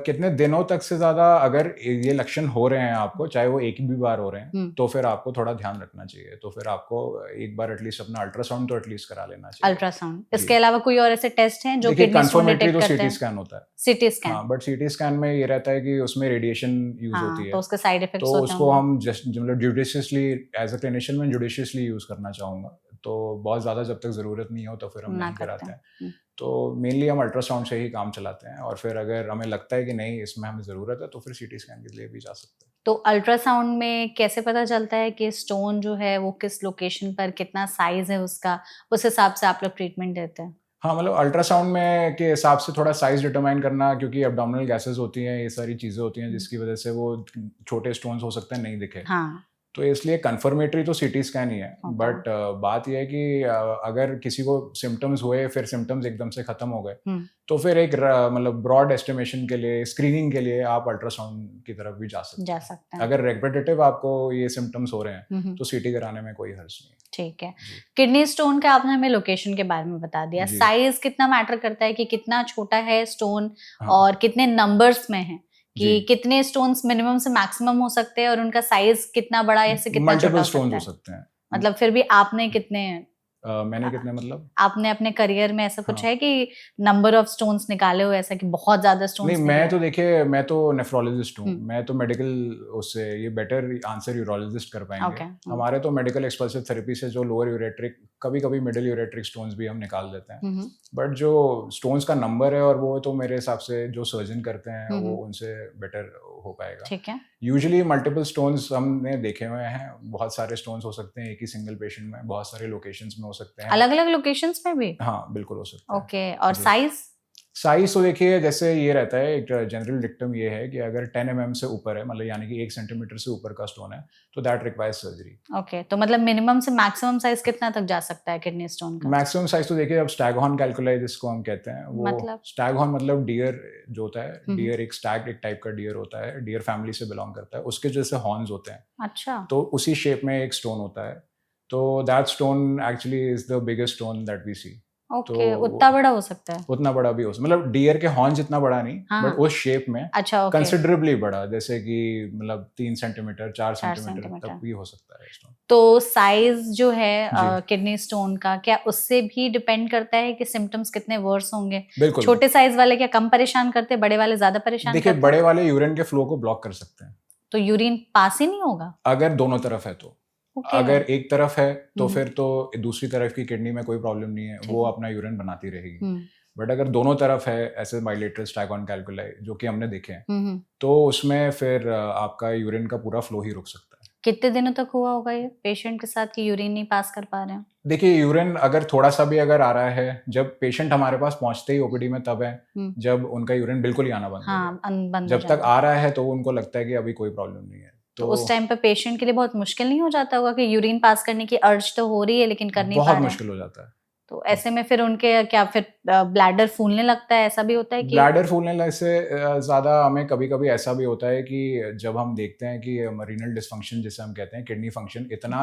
कितने दिनों तक से ज़्यादा अगर ये लक्षण हो रहे हैं आपको, चाहे वो एक भी बार हो रहे हैं, तो फिर आपको थोड़ा ध्यान रखना चाहिए। तो फिर आपको एक बार एटलीस्ट अपना अल्ट्रासाउंड तो एटलीस्ट करा लेना चाहिए। अल्ट्रासाउंड, इसके अलावा कोई और ऐसे टेस्ट हैं जो किडनी स्टोन डिटेक्ट करते हैं? सीटी स्कैन होता है। सीटी स्कैन, हाँ, बट सीटी स्कैन में ये रहता है कि उसमें रेडिएशन यूज होती है, तो उसके साइड इफेक्ट्स तो होते हैं। उसको हम मतलब जुडिशियसली एज अ क्लिनिशियन में जुडिशियसली यूज करना चाहूँगा। तो बहुत ज़्यादा जब तक ज़रूरत नहीं हो तो फिर हम नहीं कराते हैं। तो मेनली हम अल्ट्रासाउंड से ही काम चलाते हैं, और फिर अगर हमें लगता है कि नहीं इसमें हमें ज़रूरत है तो फिर सीटी स्कैन के लिए भी जा सकते हैं। तो अल्ट्रासाउंड में कैसे पता चलता है कि स्टोन जो है वो किस लोकेशन पर, कितना साइज है उसका, उस हिसाब से आप लोग ट्रीटमेंट देते हैं? हाँ, मतलब अल्ट्रासाउंड में के हिसाब से थोड़ा साइज डिटरमाइन करना, क्योंकि एब्डोमिनल गैसेस होती हैं, ये सारी चीज़ें होती हैं जिसकी वजह से वो छोटे स्टोन्स हो सकते हैं नहीं दिखे। तो इसलिए कंफर्मेटरी तो सीटी स्कैन ही है। बट बात यह है कि अगर किसी को सिम्टम्स हुए फिर सिम्टम्स एकदम से खत्म हो गए तो फिर एक मतलब ब्रॉड एस्टिमेशन के लिए, स्क्रीनिंग के लिए आप अल्ट्रासाउंड की तरफ भी जा सकते हैं। अगर रेपिटेटिव आपको ये सिम्टम्स हो रहे हैं तो सीटी कराने में कोई हर्ज नहीं। ठीक है। किडनी स्टोन का आपने हमें लोकेशन के बारे में बता दिया, साइज कितना मैटर करता है कि कितना छोटा है स्टोन और कितने नंबर्स में है, कि कितने स्टोन्स मिनिमम से मैक्सिमम हो सकते हैं और उनका साइज कितना बड़ा या से कितना छोटा हो सकते हैं। मतलब फिर भी आपने कितने मैंने कितने मतलब आपने अपने करियर में ऐसा कुछ है कि नंबर ऑफ स्टोन्स निकाले हो, ऐसा कि बहुत ज्यादा स्टोन्स? नहीं, मैं तो देखिए मैं तो नेफ्रोलॉजिस्ट हूँ, मैं तो मेडिकल उससे ये बेटर आंसर यूरोलॉजिस्ट कर पाएंगे। हमारे तो मेडिकल एक्सप्लोसिव थेरेपी से जो लोअर यूरेट्रिक, कभी कभी मिडिल यूरेट्रिक स्टोन्स भी हम निकाल देते हैं। बट जो स्टोन्स का नंबर है और वो तो मेरे हिसाब से जो सर्जन करते हैं वो उनसे बेटर हो पाएगा। ठीक है। यूजुअली मल्टीपल स्टोन्स हमने देखे हुए हैं, बहुत सारे स्टोन्स हो सकते हैं एक ही सिंगल पेशेंट में, बहुत सारे लोकेशंस में हो सकते हैं। अलग अलग लोकेशंस में भी? हाँ बिल्कुल हो सकता है। ओके, और साइज? साइज तो देखिए जैसे ये रहता है, एक जनरल डिक्टम ये है कि अगर 10 से ऊपर है, मतलब यानी कि 1 सेंटीमीटर से ऊपर का स्टोन है, तो दैट रिक्वायर्स सर्जरी। ओके, तो मतलब मिनिमम से मैक्सिमम साइज कितना तक जा सकता है किडनी स्टोन का? मैक्सिमम साइज तो देखिए अब स्टैगहॉर्न कैल्कुलाई जिसको हम कहते हैं, वो मतलब? स्टैगहॉर्न मतलब डियर जो होता है, हम्म। डियर एक स्टैग एक टाइप का डियर होता है, डियर फैमिली से बिलोंग करता है, उसके जैसे हॉर्न्स होते हैं, अच्छा। तो उसी शेप में एक स्टोन होता है। तो that stone actually is the biggest stone that we see. तो ओके, उतना बड़ा हो सकता है? उतना बड़ा भी हो सकता, मतलब डियर के हॉर्न जितना बड़ा नहीं, हाँ बट हाँ। उस शेप में अच्छा, ओके। कंसिडरेबली बड़ा, जैसे कि मतलब 3 सेंटीमीटर 4 4 सेंटीमीटर सेंटीमीटर तक भी हो सकता है स्टोन। तो साइज जो है जी किडनी स्टोन का, क्या उससे भी डिपेंड करता है कि सिम्टम्स कितने वर्स होंगे? बिल्कुल। छोटे साइज वाले क्या कम परेशान करते हैं, बड़े वाले ज्यादा परेशान देखिए करते हैं? बड़े वाले यूरिन के फ्लो को ब्लॉक कर सकते हैं, तो यूरिन पास ही नहीं होगा? अगर दोनों तरफ है तो। ओके। अगर एक तरफ है तो हम्म। फिर तो दूसरी तरफ की किडनी में कोई प्रॉब्लम नहीं है, ठीक वो है। अपना यूरिन बनाती रहेगी। हम्म। बट अगर दोनों तरफ है, ऐसे बाइलेटरल स्टैगहॉर्न कैल्कुलाई जो कि हमने देखे हैं, हम्म। तो उसमें फिर आपका यूरिन का पूरा फ्लो ही रुक सकता है। कितने दिनों तक हुआ होगा ये पेशेंट के साथ कि यूरिन नहीं पास कर पा रहे हैं? देखिए यूरिन अगर थोड़ा सा भी अगर आ रहा है, जब पेशेंट हमारे पास पहुंचते ही ओपीडी में तब है, हम्म। जब उनका यूरिन बिल्कुल ही आना बंद हो हाँ, जाए। बंद हो जब तक जाता है। आ रहा है तो उनको लगता है कि अभी कोई प्रॉब्लम नहीं है, तो तो उस टाइम पे पेशेंट के लिए बहुत मुश्किल नहीं हो जाता होगा कि यूरिन पास करने की अर्ज तो हो रही है लेकिन कर नहीं पा बहुत रहे हैं? मुश्किल हो जाता है। तो ऐसे में फिर उनके क्या फिर ब्लैडर फूलने लगता है, ऐसा भी होता है कि? ब्लैडर फूलने से ज़्यादा हमें कभी-कभी ऐसा भी होता है कि जब हम देखते हैं कि रीनल डिसफंक्शन जिसे हम कहते हैं, किडनी फंक्शन इतना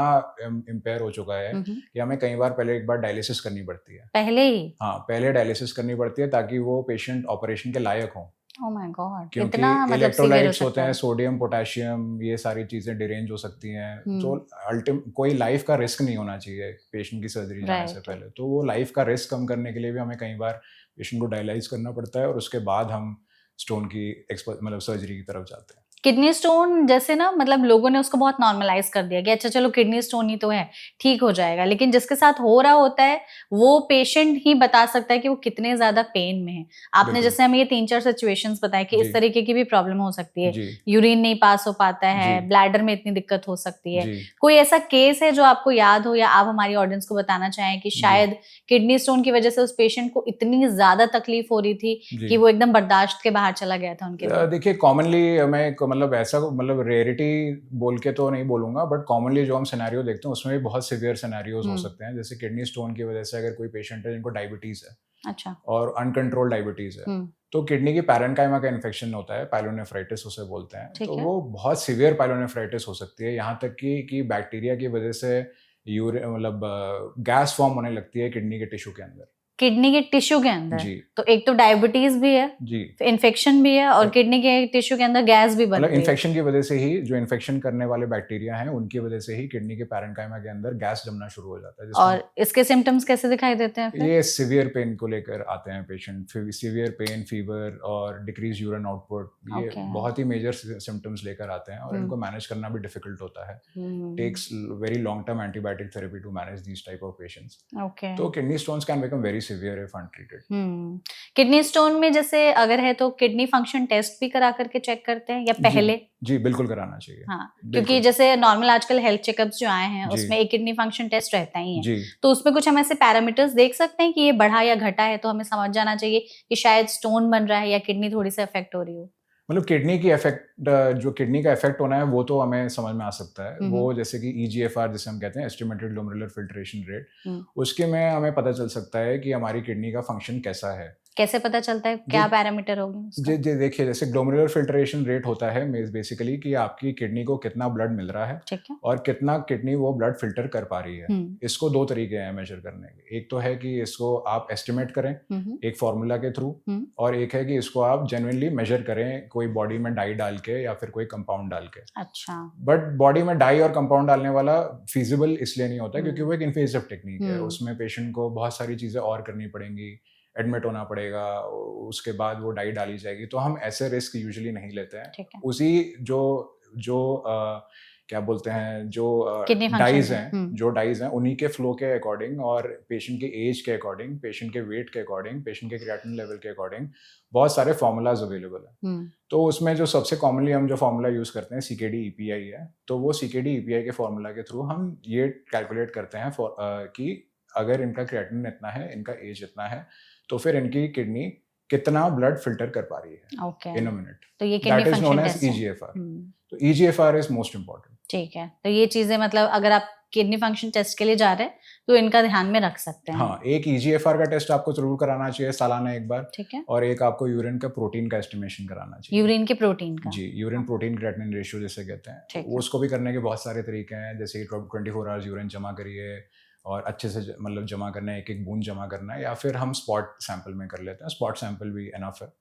इम्पेयर हो चुका है हम्म। कि हमें कई बार पहले एक बार डायलिसिस करनी पड़ती है। पहले ही? हाँ, पहले डायलिसिस करनी पड़ती है ताकि वो पेशेंट ऑपरेशन के लायक हों। ओह माय गॉड, क्योंकि इतना मतलब सीवियर हो इलेक्ट्रोलाइट्स होते सकता हैं, है? सोडियम, पोटेशियम, ये सारी चीज़ें डिरेंज हो सकती हैं। जो हम्म। कोई लाइफ का रिस्क नहीं होना चाहिए पेशेंट की सर्जरी जाने से राइट। पहले। तो वो लाइफ का रिस्क कम करने के लिए भी हमें कई बार पेशेंट को डायलाइज़ करना पड़ता है और उसके बाद हम स्टोन की मतलब सर्जरी की तरफ जाते हैं। किडनी स्टोन जैसे ना, मतलब लोगों ने उसको बहुत नॉर्मलाइज कर दिया कि अच्छा चलो किडनी स्टोन ही तो है, ठीक हो जाएगा, लेकिन जिसके साथ हो रहा होता है वो पेशेंट ही बता सकता है कि वो कितने ज्यादा पेन में है। आपने बिल्कुल। जैसे हमें ये 3-4 सिचुएशंस बताए कि जी, इस तरीके की भी प्रॉब्लम हो सकती है, जी, यूरिन नहीं पास हो पाता जी, है, ब्लैडर में इतनी दिक्कत हो सकती है। जी, कोई ऐसा केस है जो आपको याद हो या आप हमारी ऑडियंस को बताना चाहें कि जी, शायद किडनी स्टोन की वजह से उस पेशेंट को इतनी ज्यादा तकलीफ हो रही थी जी। कि वो एकदम बर्दाश्त के बाहर चला गया था उनके लिए? देखिए कॉमनली मैं मतलब ऐसा मतलब रेयरिटी बोल के तो नहीं बोलूँगा, बट कॉमनली जो हम सिनेरियो देखते हैं उसमें भी बहुत सीवियर सिनेरियोज़ हो हम्म। सकते हैं। जैसे किडनी स्टोन की वजह से अगर कोई पेशेंट है जिनको डायबिटीज़ है अच्छा। और अनकंट्रोल्ड डायबिटीज़ है, हम्म। तो किडनी की पैरेन्काइमा का इन्फेक्शन होता है, पायलोनेफ्राइटिस उसे बोलते हैं। तो ठीक है। वो बहुत सीवियर पायलोनेफ्राइटिस हो सकती है, यहाँ तक कि बैक्टीरिया की वजह से मतलब गैस फॉर्म होने लगती है किडनी के टिश्यू के अंदर। किडनी के टिश्यू के अंदर? जी, तो एक तो डायबिटीज भी है, जी। इन्फेक्शन भी है, और किडनी के टिश्यू के अंदर गैस भी बन मतलब रही है। इन्फेक्शन की वजह से ही, जो इन्फेक्शन करने वाले बैक्टीरिया हैं उनकी वजह से ही किडनी के पैरेन्काइमा के अंदर गैस जमना शुरू हो जाता है, जिसको और इसके सिम्टम्स कैसे दिखाई देते हैं फिर? ये सीवियर पेन को लेकर आते हैं पेशेंट, सीवियर पेन, फीवर और डिक्रीज यूरिन आउटपुट, ये ओके। बहुत ही मेजर सिम्टम्स लेकर आते हैं और हम्म। इनको मैनेज करना भी डिफिकल्ट होता है। Hmm. Takes very long term antibiotic therapy to manage these type of patients. Okay. तो kidney stones can become very severe if untreated. Kidney stone में जैसे अगर है तो किडनी फंक्शन टेस्ट भी करा करके चेक करते हैं या जी, पहले? जी बिल्कुल कराना चाहिए। हाँ, क्योंकि बिल्कुल। जैसे नॉर्मल आजकल हेल्थ चेकअप्स जो आए हैं जी, उसमें एक किडनी फंक्शन टेस्ट रहता ही है, जी। तो उसमें कुछ हम ऐसे पैरामीटर्स देख सकते हैं कि ये बढ़ा या घटा है, तो हमें समझ जाना चाहिए कि शायद स्टोन बन रहा है या किडनी थोड़ी सी अफेक्ट हो रही हो। मतलब जो किडनी का इफेक्ट होना है वो तो हमें समझ में आ सकता है। वो जैसे कि ईजीएफआर जिसे हम कहते हैं, एस्टिमेटेड ग्लोमेरुलर फिल्ट्रेशन रेट, उसके में हमें पता चल सकता है कि हमारी किडनी का फंक्शन कैसा है। कैसे पता चलता है, क्या पैरामीटर होगी उसका? देखिए जैसे ग्लोमेरुलर फिल्ट्रेशन रेट होता है बेसिकली कि आपकी किडनी को कितना ब्लड मिल रहा है ठीक है। और कितना किडनी वो ब्लड फिल्टर कर पा रही है। हम्म। इसको दो तरीके हैं मेजर करने के। एक तो है कि इसको आप एस्टिमेट करें एक फॉर्मूला के थ्रू, और एक है कि इसको आप जेन्युइनली मेजर करें कोई बॉडी में डाई डाल के या फिर कोई कंपाउंड डाल के। अच्छा। बट बॉडी में डाई और कंपाउंड डालने वाला फीजिबल इसलिए नहीं होता क्योंकि वो एक इन्वेसिव टेक्निक है। उसमें पेशेंट को बहुत सारी चीज़ें और करनी पड़ेंगी, एडमिट होना पड़ेगा, उसके बाद वो डाई डाली जाएगी, तो हम ऐसे रिस्क यूजुअली नहीं लेते हैं। ठीक है। उसी जो जो क्या बोलते हैं, जो किडनी डाइज फंक्शन हैं, जो डाइज हैं उन्हीं के फ्लो के अकॉर्डिंग और पेशेंट के एज के अकॉर्डिंग, पेशेंट के वेट के अकॉर्डिंग, पेशेंट के क्रिएटिनिन लेवल के अकॉर्डिंग बहुत सारे फार्मूलाज अवेलेबल हैं। तो उसमें जो सबसे कॉमनली हम जो फार्मूला यूज़ करते हैं सीकेडी ईपीआई है। तो वो सीकेडी ईपीआई के फार्मूला के थ्रू हम ये कैलकुलेट करते हैं कि अगर इनका क्रिएटिनिन इतना है, इनका एज इतना है, तो फिर इनकी किडनी कितना ब्लड फिल्टर कर पा रही है ओके, इन अ मिनट। तो ये kidney that is known function as test है। EGFR। तो EGFR इज मोस्ट इम्पोर्टेंट। ठीक है, तो ये चीजें मतलब अगर आप किडनी फंक्शन टेस्ट के लिए जा रहे हैं तो इनका ध्यान में रख सकते हैं। हाँ, एक EGFR का टेस्ट आपको जरूर कराना चाहिए सालाना एक बार, ठीक है, और एक आपको यूरिन का प्रोटीन का एस्टिमेशन कराना चाहिए। यूरिन के प्रोटीन का। जी, यूरिन प्रोटीन क्रिएटिनिन रेशियो जिसे कहते हैं, ठीक वो है। उसको भी करने के बहुत सारे तरीके हैं, जैसे 24 आवर्स यूरिन जमा करिए और अच्छे से मतलब जमा करना है, एक एक बूंद जमा करना है, या फिर हम स्पॉट सैंपल में कर लेते हैं। स्पॉट सैंपल भी एनफ है।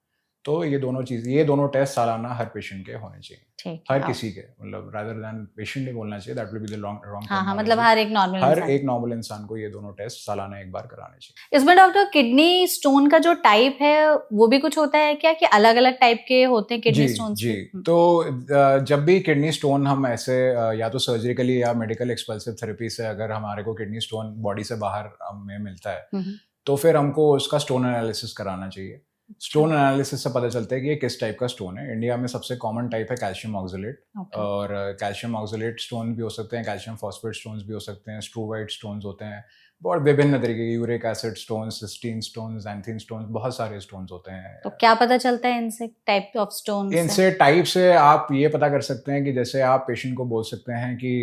तो ये दोनों टेस्ट सालाना हर पेशेंट के होने चाहिए, ठीक हर है। किसी के, मतलब रादर देन पेशेंट नहीं बोलना चाहिए, that will be the wrong हाँ, मतलब हर एक नॉर्मल हर इंसान। एक नॉर्मल इंसान को ये दोनों टेस्ट सालाना एक बार कराने चाहिए। इसमें डॉक्टर किडनी स्टोन का जो टाइप है वो भी कुछ होता है क्या, कि अलग अलग टाइप के होते हैं किडनी जी स्टोन्स जी। भी? तो जब भी किडनी स्टोन हम ऐसे या तो सर्जिकली या मेडिकल एक्सपल्सिव थेरेपी से अगर हमारे को किडनी स्टोन बॉडी से बाहर में मिलता है, तो फिर हमको उसका स्टोन एनालिसिस कराना चाहिए। स्टोन एनालिसिस से पता चलता है कि ये किस टाइप का स्टोन है। इंडिया में सबसे कॉमन टाइप है कैल्शियम ऑक्सलेट, और कैल्शियम ऑक्सलेट स्टोन भी हो सकते हैं, कैल्शियम फॉस्फेट स्टोन्स भी हो सकते हैं, स्ट्रूवाइट स्टोन्स होते हैं, बहुत विभिन्न तरीके के, uric acid stone, cysteine stone, xanthine stone, बहुत सारे स्टोन्स होते हैं। तो क्या पता चलता है इनसे, टाइप ऑफ स्टोन से? इनसे टाइप से आप ये पता कर सकते हैं कि जैसे आप पेशेंट को बोल सकते हैं कि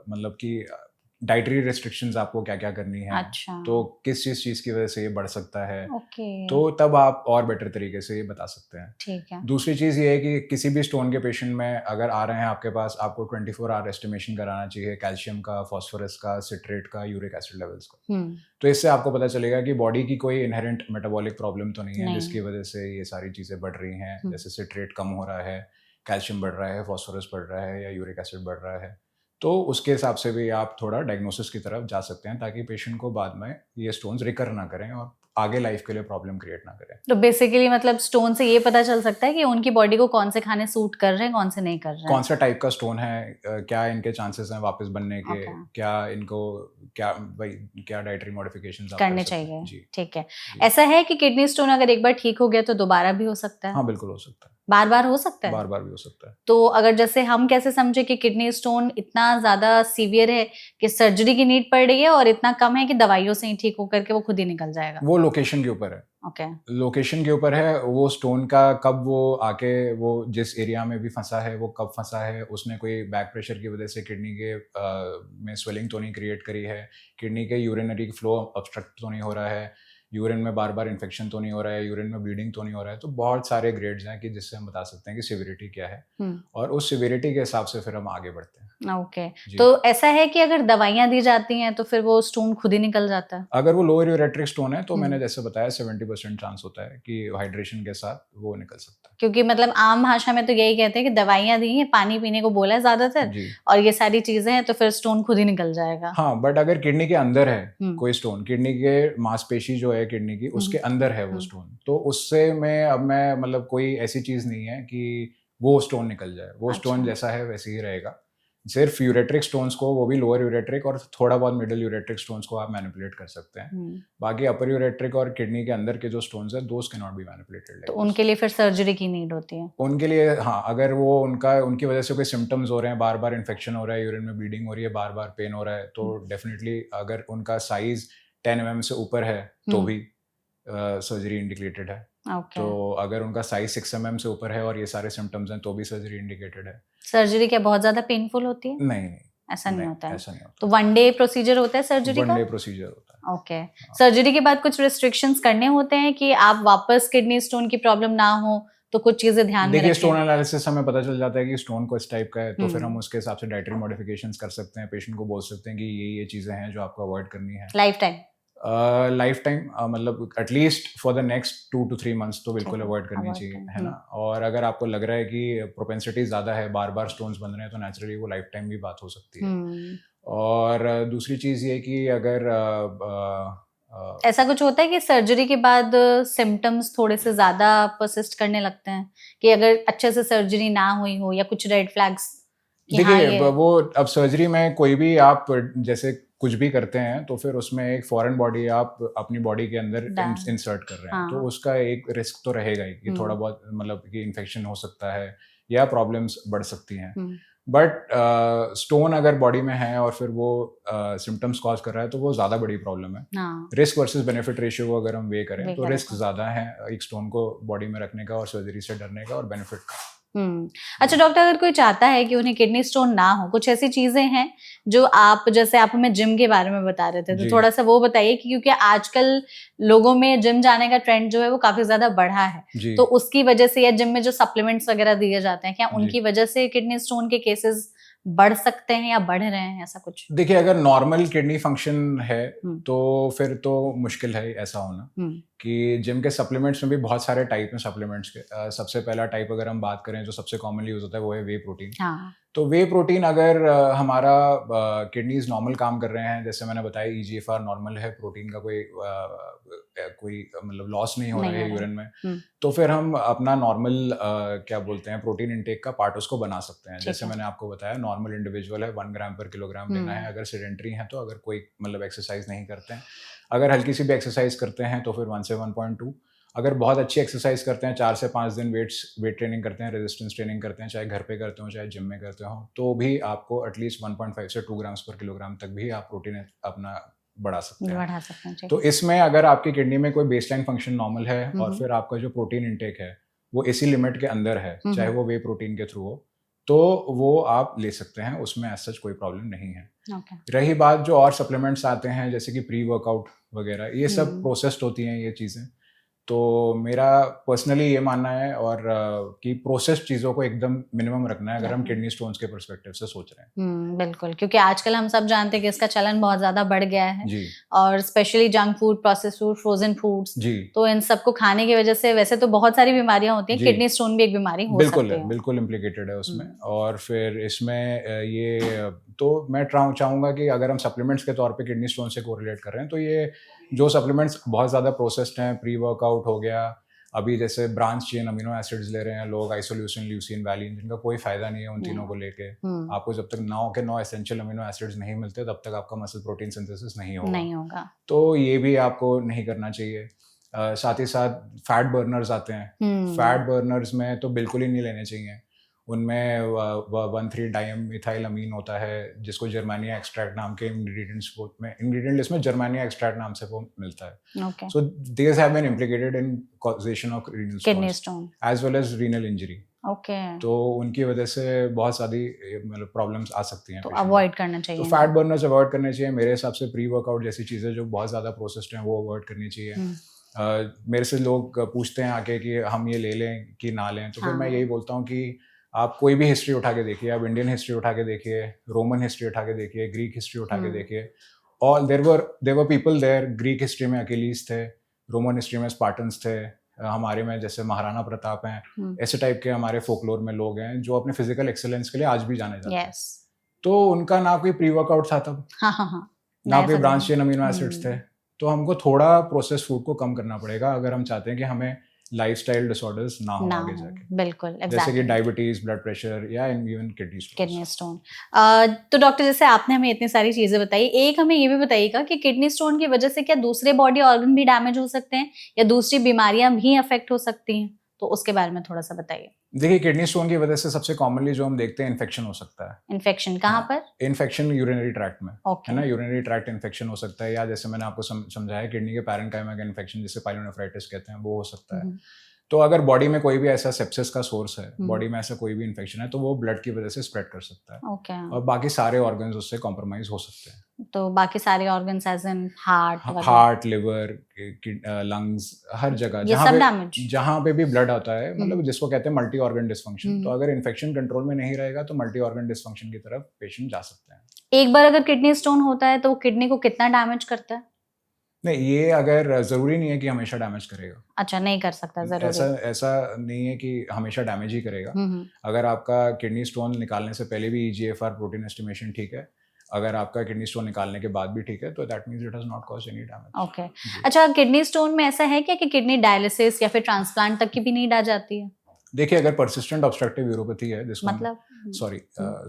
मतलब कि डाइटरी रिस्ट्रिक्शंस आपको क्या क्या करनी है। अच्छा। तो किस चीज़ की वजह से ये बढ़ सकता है, ओके। तो तब आप और बेटर तरीके से ये बता सकते हैं। ठीक है। दूसरी चीज़ ये है कि किसी भी स्टोन के पेशेंट में अगर आ रहे हैं आपके पास, आपको 24 आवर एस्टिमेशन कराना चाहिए कैल्शियम का, फॉस्फोरस का, सिट्रेट का, यूरिक एसिड लेवल्स का। तो इससे आपको पता चलेगा कि बॉडी की कोई इनहेरेंट मेटाबॉलिक प्रॉब्लम तो नहीं है जिसकी वजह से ये सारी चीज़ें बढ़ रही हैं, जैसे सिट्रेट कम हो रहा है, कैल्शियम बढ़ रहा है, फॉस्फोरस बढ़ रहा है, या यूरिक एसिड बढ़ रहा है। तो उसके हिसाब से भी आप थोड़ा डायग्नोसिस की तरफ जा सकते हैं, ताकि पेशेंट को बाद में ये स्टोन्स रिकर ना करें और आगे लाइफ के लिए प्रॉब्लम क्रिएट ना करें। तो बेसिकली मतलब स्टोन से ये पता चल सकता है कि उनकी बॉडी को कौन से खाने सूट कर रहे हैं, कौन से नहीं कर रहे हैं, कौन सा टाइप का स्टोन है, क्या इनके चांसेस हैं वापस बनने के, क्या इनको क्या डाइटरी मॉडिफिकेशंस करने चाहिए। ठीक है। ऐसा है कि किडनी स्टोन अगर एक बार ठीक हो गया तो दोबारा भी हो सकता है? हाँ, बिल्कुल हो सकता है। बार बार हो सकता है? बार बार भी हो सकता है। तो अगर जैसे हम कैसे समझे कि किडनी स्टोन इतना ज्यादा सीवियर है कि सर्जरी की नीड पड़ रही है, और इतना कम है कि दवाइयों से ही ठीक होकर के वो खुद ही निकल जाएगा? वो लोकेशन के ऊपर है। ओके। लोकेशन के ऊपर है, वो स्टोन का कब वो आके वो जिस एरिया में भी फंसा है वो कब फंसा है, उसने कोई बैक प्रेशर की वजह से किडनी के में स्वेलिंग तो नहीं क्रिएट करी है, किडनी के यूरिनरी फ्लो ऑब्स्ट्रक्ट तो नहीं हो रहा है, यूरिन में बार बार इन्फेक्शन तो नहीं हो रहा है, यूरिन में ब्लीडिंग तो नहीं हो रहा है। तो बहुत सारे ग्रेड्स हैं कि जिससे हम बता सकते हैं कि सिविरिटी क्या है, और उस सिविरिटी के हिसाब से फिर हम आगे बढ़ते हैं। ओके। तो ऐसा है कि अगर दवाइयां दी जाती हैं तो फिर वो स्टोन खुद ही निकल जाता है? अगर वो लोअर यूरेट्रिक स्टोन है तो मैंने जैसे बताया 70% चांस होता है कि हाइड्रेशन के साथ वो निकल सकता है। क्योंकि मतलब आम भाषा में तो यही कहते हैं कि दवाइयां दी हैं, पानी पीने को बोला है ज्यादातर, और ये सारी चीजें हैं तो फिर स्टोन खुद ही निकल जाएगा। हाँ, बट अगर किडनी के अंदर है कोई स्टोन, किडनी के मांसपेशी जो है किडनी की, उसके अंदर है वो स्टोन, तो उससे मैं मतलब कोई ऐसी चीज नहीं है कि वो स्टोन निकल जाए। वो स्टोन जैसा है वैसे ही रहेगा। सिर्फ यूरेट्रिक स्टोन्स को, वो भी लोअर यूरेट्रिक और थोड़ा बहुत मिडिल यूरेट्रिक स्टोन्स को आप मैनिपुलेट कर सकते हैं। बाकी अपर यूरेट्रिक और किडनी के अंदर के जो स्टोन्स हैं, दोस कैन नॉट बी मैनिपुलेटेड। तो उनके लिए फिर सर्जरी की नीड होती है? उनके लिए हाँ, अगर वो उनकी वजह से कोई सिम्टम्स हो रहे हैं, बार बार इन्फेक्शन हो रहा है, यूरिन में ब्लीडिंग हो रही है, बार बार पेन हो रहा है, तो डेफिनेटली अगर उनका साइज 10 mm से ऊपर है तो भी सर्जरी इंडिकेटेड है। तो अगर उनका साइज 6 mm से ऊपर है और ये सारे सिम्टम्स हैं तो भी सर्जरी इंडिकेटेड है। सर्जरी क्या बहुत ज्यादा पेनफुल होती है? नहीं, ऐसा नहीं होता है। ऐसा नहीं होता। तो 1 डे प्रोसीजर होता है सर्जरी का? 1 डे प्रोसीजर होता है। ओके। सर्जरी के बाद कुछ रिस्ट्रिक्शंस करने होते हैं कि आप वापस किडनी स्टोन की प्रॉब्लम ना हो, तो कुछ चीजें ध्यान में रखें? देखिए, स्टोन एनालिसिस हमें पता चल जाता है कि स्टोन को इस टाइप का है, तो फिर हम उसके हिसाब से डाइटरी मॉडिफिकेशंस कर सकते हैं। पेशेंट को बोल सकते हैं कि ये चीजें हैं जो आपको अवॉइड करनी है। लाइफ टाइम मतलब at least for the next 2 to 3 months तो बिल्कुल अवॉइड करनी चाहिए, है ना। और अगर आपको लग रहा है कि प्रोपेंसिटी ज़्यादा है, बार बार स्टोन्स बन रहे हैं, तो नेचुरली वो लाइफ टाइम भी बात हो सकती है। और दूसरी चीज़ ये कि अगर ऐसा कुछ होता है कि सर्जरी के बाद सिम्टम्स थोड़े से ज़्यादा परसिस्ट करने लगते हैं, कि अगर अच्छे से सर्जरी ना हुई हो या कुछ रेड फ्लैग्स? देखिए, वो अब सर्जरी में कोई भी आप जैसे कुछ भी करते हैं तो फिर उसमें एक फॉरेन बॉडी आप अपनी बॉडी के अंदर इंसर्ट कर रहे हैं, तो उसका एक रिस्क तो रहेगा ही कि थोड़ा बहुत मतलब कि इन्फेक्शन हो सकता है या प्रॉब्लम्स बढ़ सकती हैं। बट स्टोन अगर बॉडी में है और फिर वो सिम्टम्स कॉज कर रहा है तो वो ज़्यादा बड़ी प्रॉब्लम है। हाँ, रिस्क वर्सेस बेनिफिट रेशियो को अगर हम वे करें वे तो करें रिस्क तो। ज़्यादा है एक स्टोन को बॉडी में रखने का और सर्जरी से डरने का और बेनिफिट का। अच्छा डॉक्टर, अगर कोई चाहता है कि उन्हें किडनी स्टोन ना हो, कुछ ऐसी चीजें हैं जो आप, जैसे आप हमें जिम के बारे में बता रहे थे, तो जी। थोड़ा सा वो बताइए कि क्योंकि आजकल लोगों में जिम जाने का ट्रेंड जो है वो काफी ज्यादा बढ़ा है, जी तो उसकी वजह से या जिम में जो सप्लीमेंट्स वगैरह दिए जाते हैं, क्या जी उनकी वजह से किडनी स्टोन के केसेस बढ़ सकते हैं या बढ़ रहे हैं, ऐसा कुछ? देखिए, अगर नॉर्मल किडनी फंक्शन है तो फिर तो मुश्किल है ऐसा होना कि जिम के सप्लीमेंट्स में भी बहुत सारे टाइप हैं सप्लीमेंट्स के। सबसे पहला टाइप अगर हम बात करें जो सबसे कॉमनली यूज होता है वो है वे प्रोटीन। हाँ, तो वे प्रोटीन अगर हमारा किडनीज नॉर्मल काम कर रहे हैं, जैसे मैंने बताया ईजीएफआर नॉर्मल है, प्रोटीन का कोई मतलब लॉस नहीं हो रहा है यूरिन में, तो फिर हम अपना नॉर्मल क्या बोलते हैं प्रोटीन इंटेक का पार्ट उसको बना सकते हैं। जैसे मैंने आपको बताया नॉर्मल इंडिविजुअल है 1 ग्राम पर किलोग्राम लेना है अगर सेडेंटरी है तो, अगर कोई मतलब एक्सरसाइज नहीं करते हैं। अगर हल्की सी भी एक्सरसाइज करते हैं तो फिर 1 से 1.2। अगर बहुत अच्छी एक्सरसाइज करते हैं 4 से 5 दिन वेट ट्रेनिंग करते हैं, रेजिस्टेंस ट्रेनिंग करते हैं, चाहे घर पे करते हो चाहे जिम में करते हो, तो भी आपको एटलीस्ट 1.5 से 2 ग्राम्स पर किलोग्राम तक भी आप प्रोटीन अपना बढ़ा सकते हैं। तो इसमें अगर आपकी किडनी में कोई बेसलाइन फंक्शन नॉर्मल है और फिर आपका जो प्रोटीन इंटेक है वो इसी लिमिट के अंदर है, चाहे वो वे प्रोटीन के थ्रू हो, तो वो आप ले सकते हैं, उसमें एज सच कोई प्रॉब्लम नहीं है। रही बात जो और सप्लीमेंट्स आते हैं जैसे कि प्री वर्कआउट वगैरह, ये सब प्रोसेस्ड होती हैं ये चीज़ें। तो मेरा पर्सनली ये मानना है और कि प्रोसेस्ड चीज़ों को एकदम मिनिमम रखना है अगर हम किडनी स्टोन्स के पर्सपेक्टिव से सोच रहे हैं। बिल्कुल, क्योंकि आजकल हम सब जानते हैं कि इसका चलन बहुत ज़्यादा बढ़ गया है जी और specially junk food, processed food, frozen foods, जी तो इन सबको खाने की वजह से वैसे तो बहुत सारी बीमारियां होती हैं, जी। किडनी स्टोन भी एक बीमारी हो बिल्कुल सकती है, है। बिल्कुल इम्प्लिकेटेड है उसमें। और फिर इसमें ये तो मैं चाहूँगा कि अगर हम सप्लीमेंट्स के तौर पे किडनी स्टोन से कोरिलेट कर रहे हैं तो ये जो सप्लीमेंट्स बहुत ज़्यादा प्रोसेस्ड हैं, प्री वर्कआउट हो गया, अभी जैसे ब्रांच चेन अमीनो एसिड्स ले रहे हैं लोग, आइसोल्यूसिन, ल्यूसीन, वैलिन, जिनका कोई फायदा नहीं है उन तीनों को लेके। आपको जब तक 9 के 9 एसेंशियल अमीनो एसिड्स नहीं मिलते तब तक आपका मसल प्रोटीन सिंथेसिस नहीं होगा। तो ये भी आपको नहीं करना चाहिए। साथ ही साथ फैट बर्नर्स आते हैं, फैट बर्नर्स में तो बिल्कुल ही नहीं लेने चाहिए। उनमें 1,3 डाइमिथाइल अमीन होता है जिसको जर्मानिया एक्सट्रैक्ट नाम के इंग्रेडिएंट लिस्ट में जर्मानिया एक्सट्रैक्ट नाम से वो मिलता है। So these have been implicated in causation of kidney stone as well as renal injury. तो उनकी वजह से बहुत सारी मतलब प्रॉब्लम्स आ सकती हैं, तो अवॉइड करना चाहिए। तो फैट बर्नर्स अवॉइड करने चाहिए मेरे हिसाब से। प्री वर्कआउट जैसी चीज़ें जो बहुत ज़्यादा प्रोसेस्ड हैं वो अवॉइड करनी चाहिए। मेरे से लोग पूछते हैं आके कि हम ये ले लें कि ना लें, तो फिर मैं यही बोलता हूँ कि आप कोई भी हिस्ट्री उठा के देखिए, आप इंडियन हिस्ट्री उठा के देखिए, रोमन हिस्ट्री उठा के देखिए, ग्रीक हिस्ट्री उठा के देखिए, और there were people there. Greek history में अकेलीस थे, रोमन हिस्ट्री में स्पार्टन्स थे, हमारे में जैसे महाराणा प्रताप हैं, ऐसे टाइप के हमारे फोकलोर में लोग हैं जो अपने फिजिकल एक्सेलेंस के लिए आज भी जाने जाते हैं। तो उनका ना कोई प्री वर्कआउट था तब, ना कोई ब्रांच चेन अमीनो एसिड्स थे। तो हमको थोड़ा प्रोसेस फूड को कम करना पड़ेगा अगर हम चाहते हैं कि हमें लाइफस्टाइल डिसऑर्डर्स ना हो आगे जाके। बिल्कुल, जैसे कि डायबिटीज, ब्लड प्रेशर या इवन किडनी स्टोन। तो डॉक्टर, जैसे आपने हमें इतनी सारी चीजें बताई, एक हमें ये भी बताइएगा कि किडनी स्टोन की वजह से क्या दूसरे बॉडी ऑर्गन भी डैमेज हो सकते हैं या दूसरी बीमारियां भी अफेक्ट हो सकती हैं, तो उसके बारे में थोड़ा सा बताइए। देखिए, किडनी स्टोन की वजह से सबसे कॉमनली जो हम देखते हैं इन्फेक्शन हो सकता है। इन्फेक्शन कहाँ पर? इन्फेक्शन यूरिनरी ट्रैक्ट में, है ना। यूरिनरी ट्रैक्ट इन्फेक्शन हो सकता है, या जैसे मैंने आपको समझाया किडनी के पैरेन्काइमा का इन्फेक्शन जिसे पाइलोनेफ्राइटिस कहते हैं वो हो सकता है। तो अगर बॉडी में कोई भी ऐसा सेप्सिस का सोर्स है, बॉडी में ऐसा कोई भी इन्फेक्शन है, तो वो ब्लड की वजह से स्प्रेड कर सकता है। और बाकी सारे ऑर्गन्स उससे कॉम्प्रोमाइज हो सकते हैं। तो बाकी सारे organs as in heart, liver, lungs, हर जगह जहाँ पे भी ब्लड आता है, मतलब जिसको कहते हैं मल्टी ऑर्गन डिसफंक्शन। तो अगर इन्फेक्शन कंट्रोल में नहीं रहेगा तो मल्टी ऑर्गन डिसफंक्शन की तरफ पेशेंट जा सकते हैं। एक बार अगर किडनी स्टोन होता है तो वो किडनी को कितना डैमेज करता है? नहीं, ये अगर जरूरी नहीं है कि हमेशा डैमेज करेगा। अच्छा, नहीं कर सकता जरूरी। ऐसा नहीं है कि हमेशा डैमेज ही करेगा। अगर आपका किडनी स्टोन निकालने से पहले भी ईजीएफआर प्रोटीन एस्टिमेशन ठीक है, अगर आपका किडनी स्टोन निकालने के बाद भी ठीक है, तो that means it has not caused any damage. Okay. अच्छा, किडनी स्टोन में ऐसा है क्या कि किडनी डायलिसिस या फिर ट्रांसप्लांट तक की भी नीड आ जाती है? देखिए, अगर परसिस्टेंट ऑब्स्ट्रक्टिव यूरोपैथी है, जिसको मतलब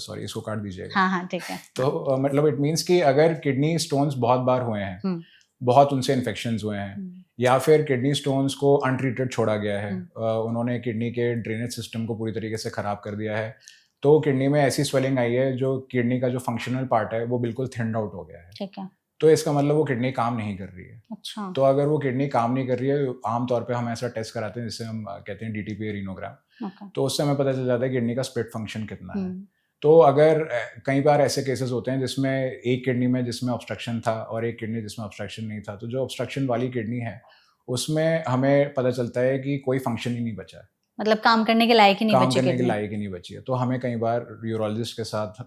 सॉरी इसको काट दीजिएगा। हाँ ठीक है। तो मतलब इट मींस कि अगर किडनी स्टोन्स बहुत बार हुए हैं, बहुत उनसे इन्फेक्शंस हुए हैं, या फिर किडनी स्टोन्स को अनट्रीटेड छोड़ा गया है, उन्होंने किडनी के ड्रेनेज सिस्टम को पूरी तरीके से खराब कर दिया है, तो किडनी में ऐसी स्वेलिंग आई है जो किडनी का जो फंक्शनल पार्ट है वो बिल्कुल थिन्ड आउट हो गया है। ठीक है। तो इसका मतलब वो किडनी काम नहीं कर रही है। अच्छा। तो अगर वो किडनी काम नहीं कर रही है, आमतौर पे हम ऐसा टेस्ट कराते हैं जिससे हम कहते हैं DTPA रीनोग्राम। तो उससे हमें पता चल जाता है किडनी का स्प्लिट फंक्शन कितना है। तो अगर कई बार ऐसे केसेस होते हैं जिसमें एक किडनी में जिसमें ऑब्स्ट्रक्शन था और एक किडनी जिसमें ऑब्स्ट्रक्शन नहीं था, तो जो ऑब्स्ट्रक्शन वाली किडनी है उसमें हमें पता चलता है कि कोई फंक्शन ही नहीं बचा है, मतलब काम करने के लायक ही नहीं बची, काम करने के लायक ही नहीं बची है। तो हमें कई बार यूरोलॉजिस्ट के साथ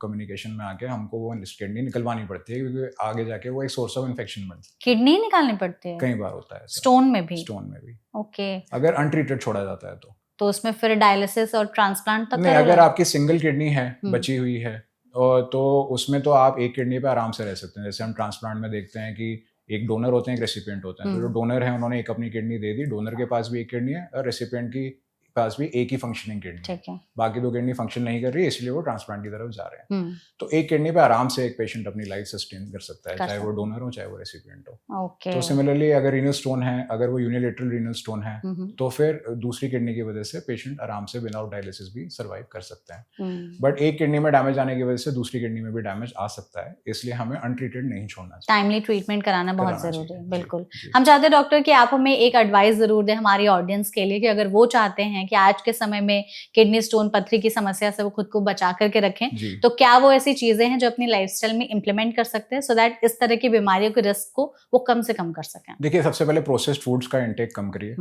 कम्युनिकेशन में आके हमको वो किडनी निकलवानी पड़ती है, क्योंकि आगे जाके वो एक सोर्स ऑफ इन्फेक्शन बनती है। किडनी निकालनी पड़ती है? कई बार होता है। स्टोन में भी? स्टोन में भी। ओके। अगर अनट्रीटेड छोड़ा जाता है तो उसमें फिर डायलिसिस और ट्रांसप्लांट तक नहीं, अगर आपकी सिंगल किडनी है बची हुई है और तो उसमें तो आप एक किडनी पे आराम से रह सकते हैं। जैसे हम ट्रांसप्लांट में देखते हैं कि एक डोनर होते हैं, एक रेसिपिएंट होते हैं। तो जो डोनर है उन्होंने एक अपनी किडनी दे दी, डोनर के पास भी एक किडनी है और रेसिपिएंट की पास भी एक ही फंक्शनिंग किडनी। ठीक है। बाकी दो किडनी फंक्शन नहीं कर रही है, इसलिए वो ट्रांसप्लांट की तरफ जा रहे हैं। तो एक किडनी पे आराम से एक पेशेंट अपनी लाइफ सस्टेन कर सकता है, चाहे वो डोनर हो चाहे वो रेसिपिएंट हो। ओके। तो सिमिलरली अगर रीनल स्टोन है, अगर वो यूनिलेटरल रीनल स्टोन है, तो फिर दूसरी किडनी की वजह से पेशेंट आराम से विदाउट डायलिसिस भी सर्वाइव कर सकते हैं। बट एक किडनी में डैमेज आने की वजह से दूसरी किडनी में भी डैमेज आ सकता है, इसलिए हमें अनट्रीटेड नहीं छोड़ना चाहिए। टाइमली ट्रीटमेंट कराना बहुत जरूरी है। बिल्कुल। हम चाहते हैं डॉक्टर कि आप हमें एक एडवाइस जरूर दें हमारी ऑडियंस के लिए, कि अगर वो चाहते हैं कि आज के समय में किडनी स्टोन पथरी की समस्या से वो खुद को बचा करके रखें, तो क्या वो ऐसी चीजें हैं जो अपनी लाइफस्टाइल में इंप्लीमेंट कर सकते हैं सो दैट इस तरह की बीमारियों के रिस्क को वो कम से कम कर सकें? देखिए, सबसे पहले प्रोसेस्ड फूड्स का इंटेक कम करिए।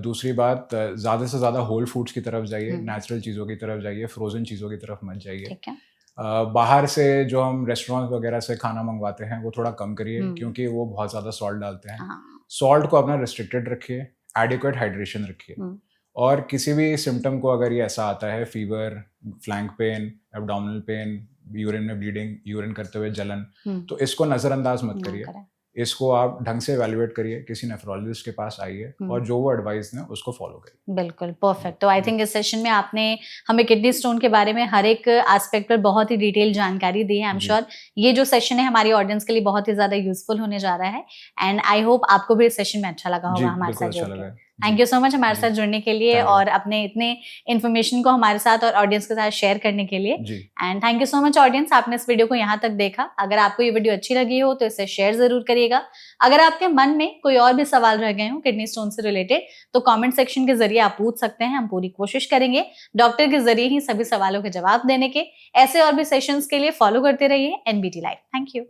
दूसरी बात, ज्यादा से ज्यादा होल फूड्स की तरफ जाइए, नेचुरल चीजों की तरफ जाइए, फ्रोजन चीजों की तरफ मत जाइए। ठीक है। बाहर से जो हम रेस्टोरेंट वगैरह से खाना मंगवाते हैं वो थोड़ा कम करिए, क्योंकि वो बहुत ज्यादा सॉल्ट डालते हैं। सॉल्ट को अपना रिस्ट्रिक्टेड रखिए, एडिक्वेट हाइड्रेशन रखिए, और किसी भी सिम्टम को अगर ये ऐसा आता है, fever, flank pain, abdominal pain, urine में ब्लीडिंग, यूरिन करते हुए जलन, तो इसको नजरअंदाज मत करिए। इसको आप ढंग से एवेल्युएट करिए, किसी नेफ्रोलॉजिस्ट के पास आइए और जो वो एडवाइस दें उसको फॉलो करिए। बिल्कुल, परफेक्ट। तो आई थिंक इस सेशन में आपने हमें किडनी स्टोन के बारे में हर एक एस्पेक्ट पर बहुत ही डिटेल जानकारी दी है। आई एम श्योर ये जो सेशन है हमारी ऑडियंस के लिए बहुत ही ज्यादा यूजफुल होने जा रहा है, एंड आई होप आपको भी इस सेशन में अच्छा लगा होगा हमारे साथ जुड़कर। थैंक यू सो मच हमारे साथ जुड़ने के लिए और अपने इतने इन्फॉर्मेशन को हमारे साथ और ऑडियंस के साथ शेयर करने के लिए। And thank you so much audience, आपने इस वीडियो को यहाँ तक देखा। अगर आपको ये वीडियो अच्छी लगी हो तो इसे शेयर जरूर करिएगा। अगर आपके मन में कोई और भी सवाल रह गए हो किडनी स्टोन से रिलेटेड, तो कमेंट सेक्शन के जरिए आप पूछ सकते हैं। हम पूरी कोशिश करेंगे डॉक्टर के जरिए ही सभी सवालों के जवाब देने के। ऐसे और भी सेशंस के लिए फॉलो करते रहिए NBT लाइव। Thank you.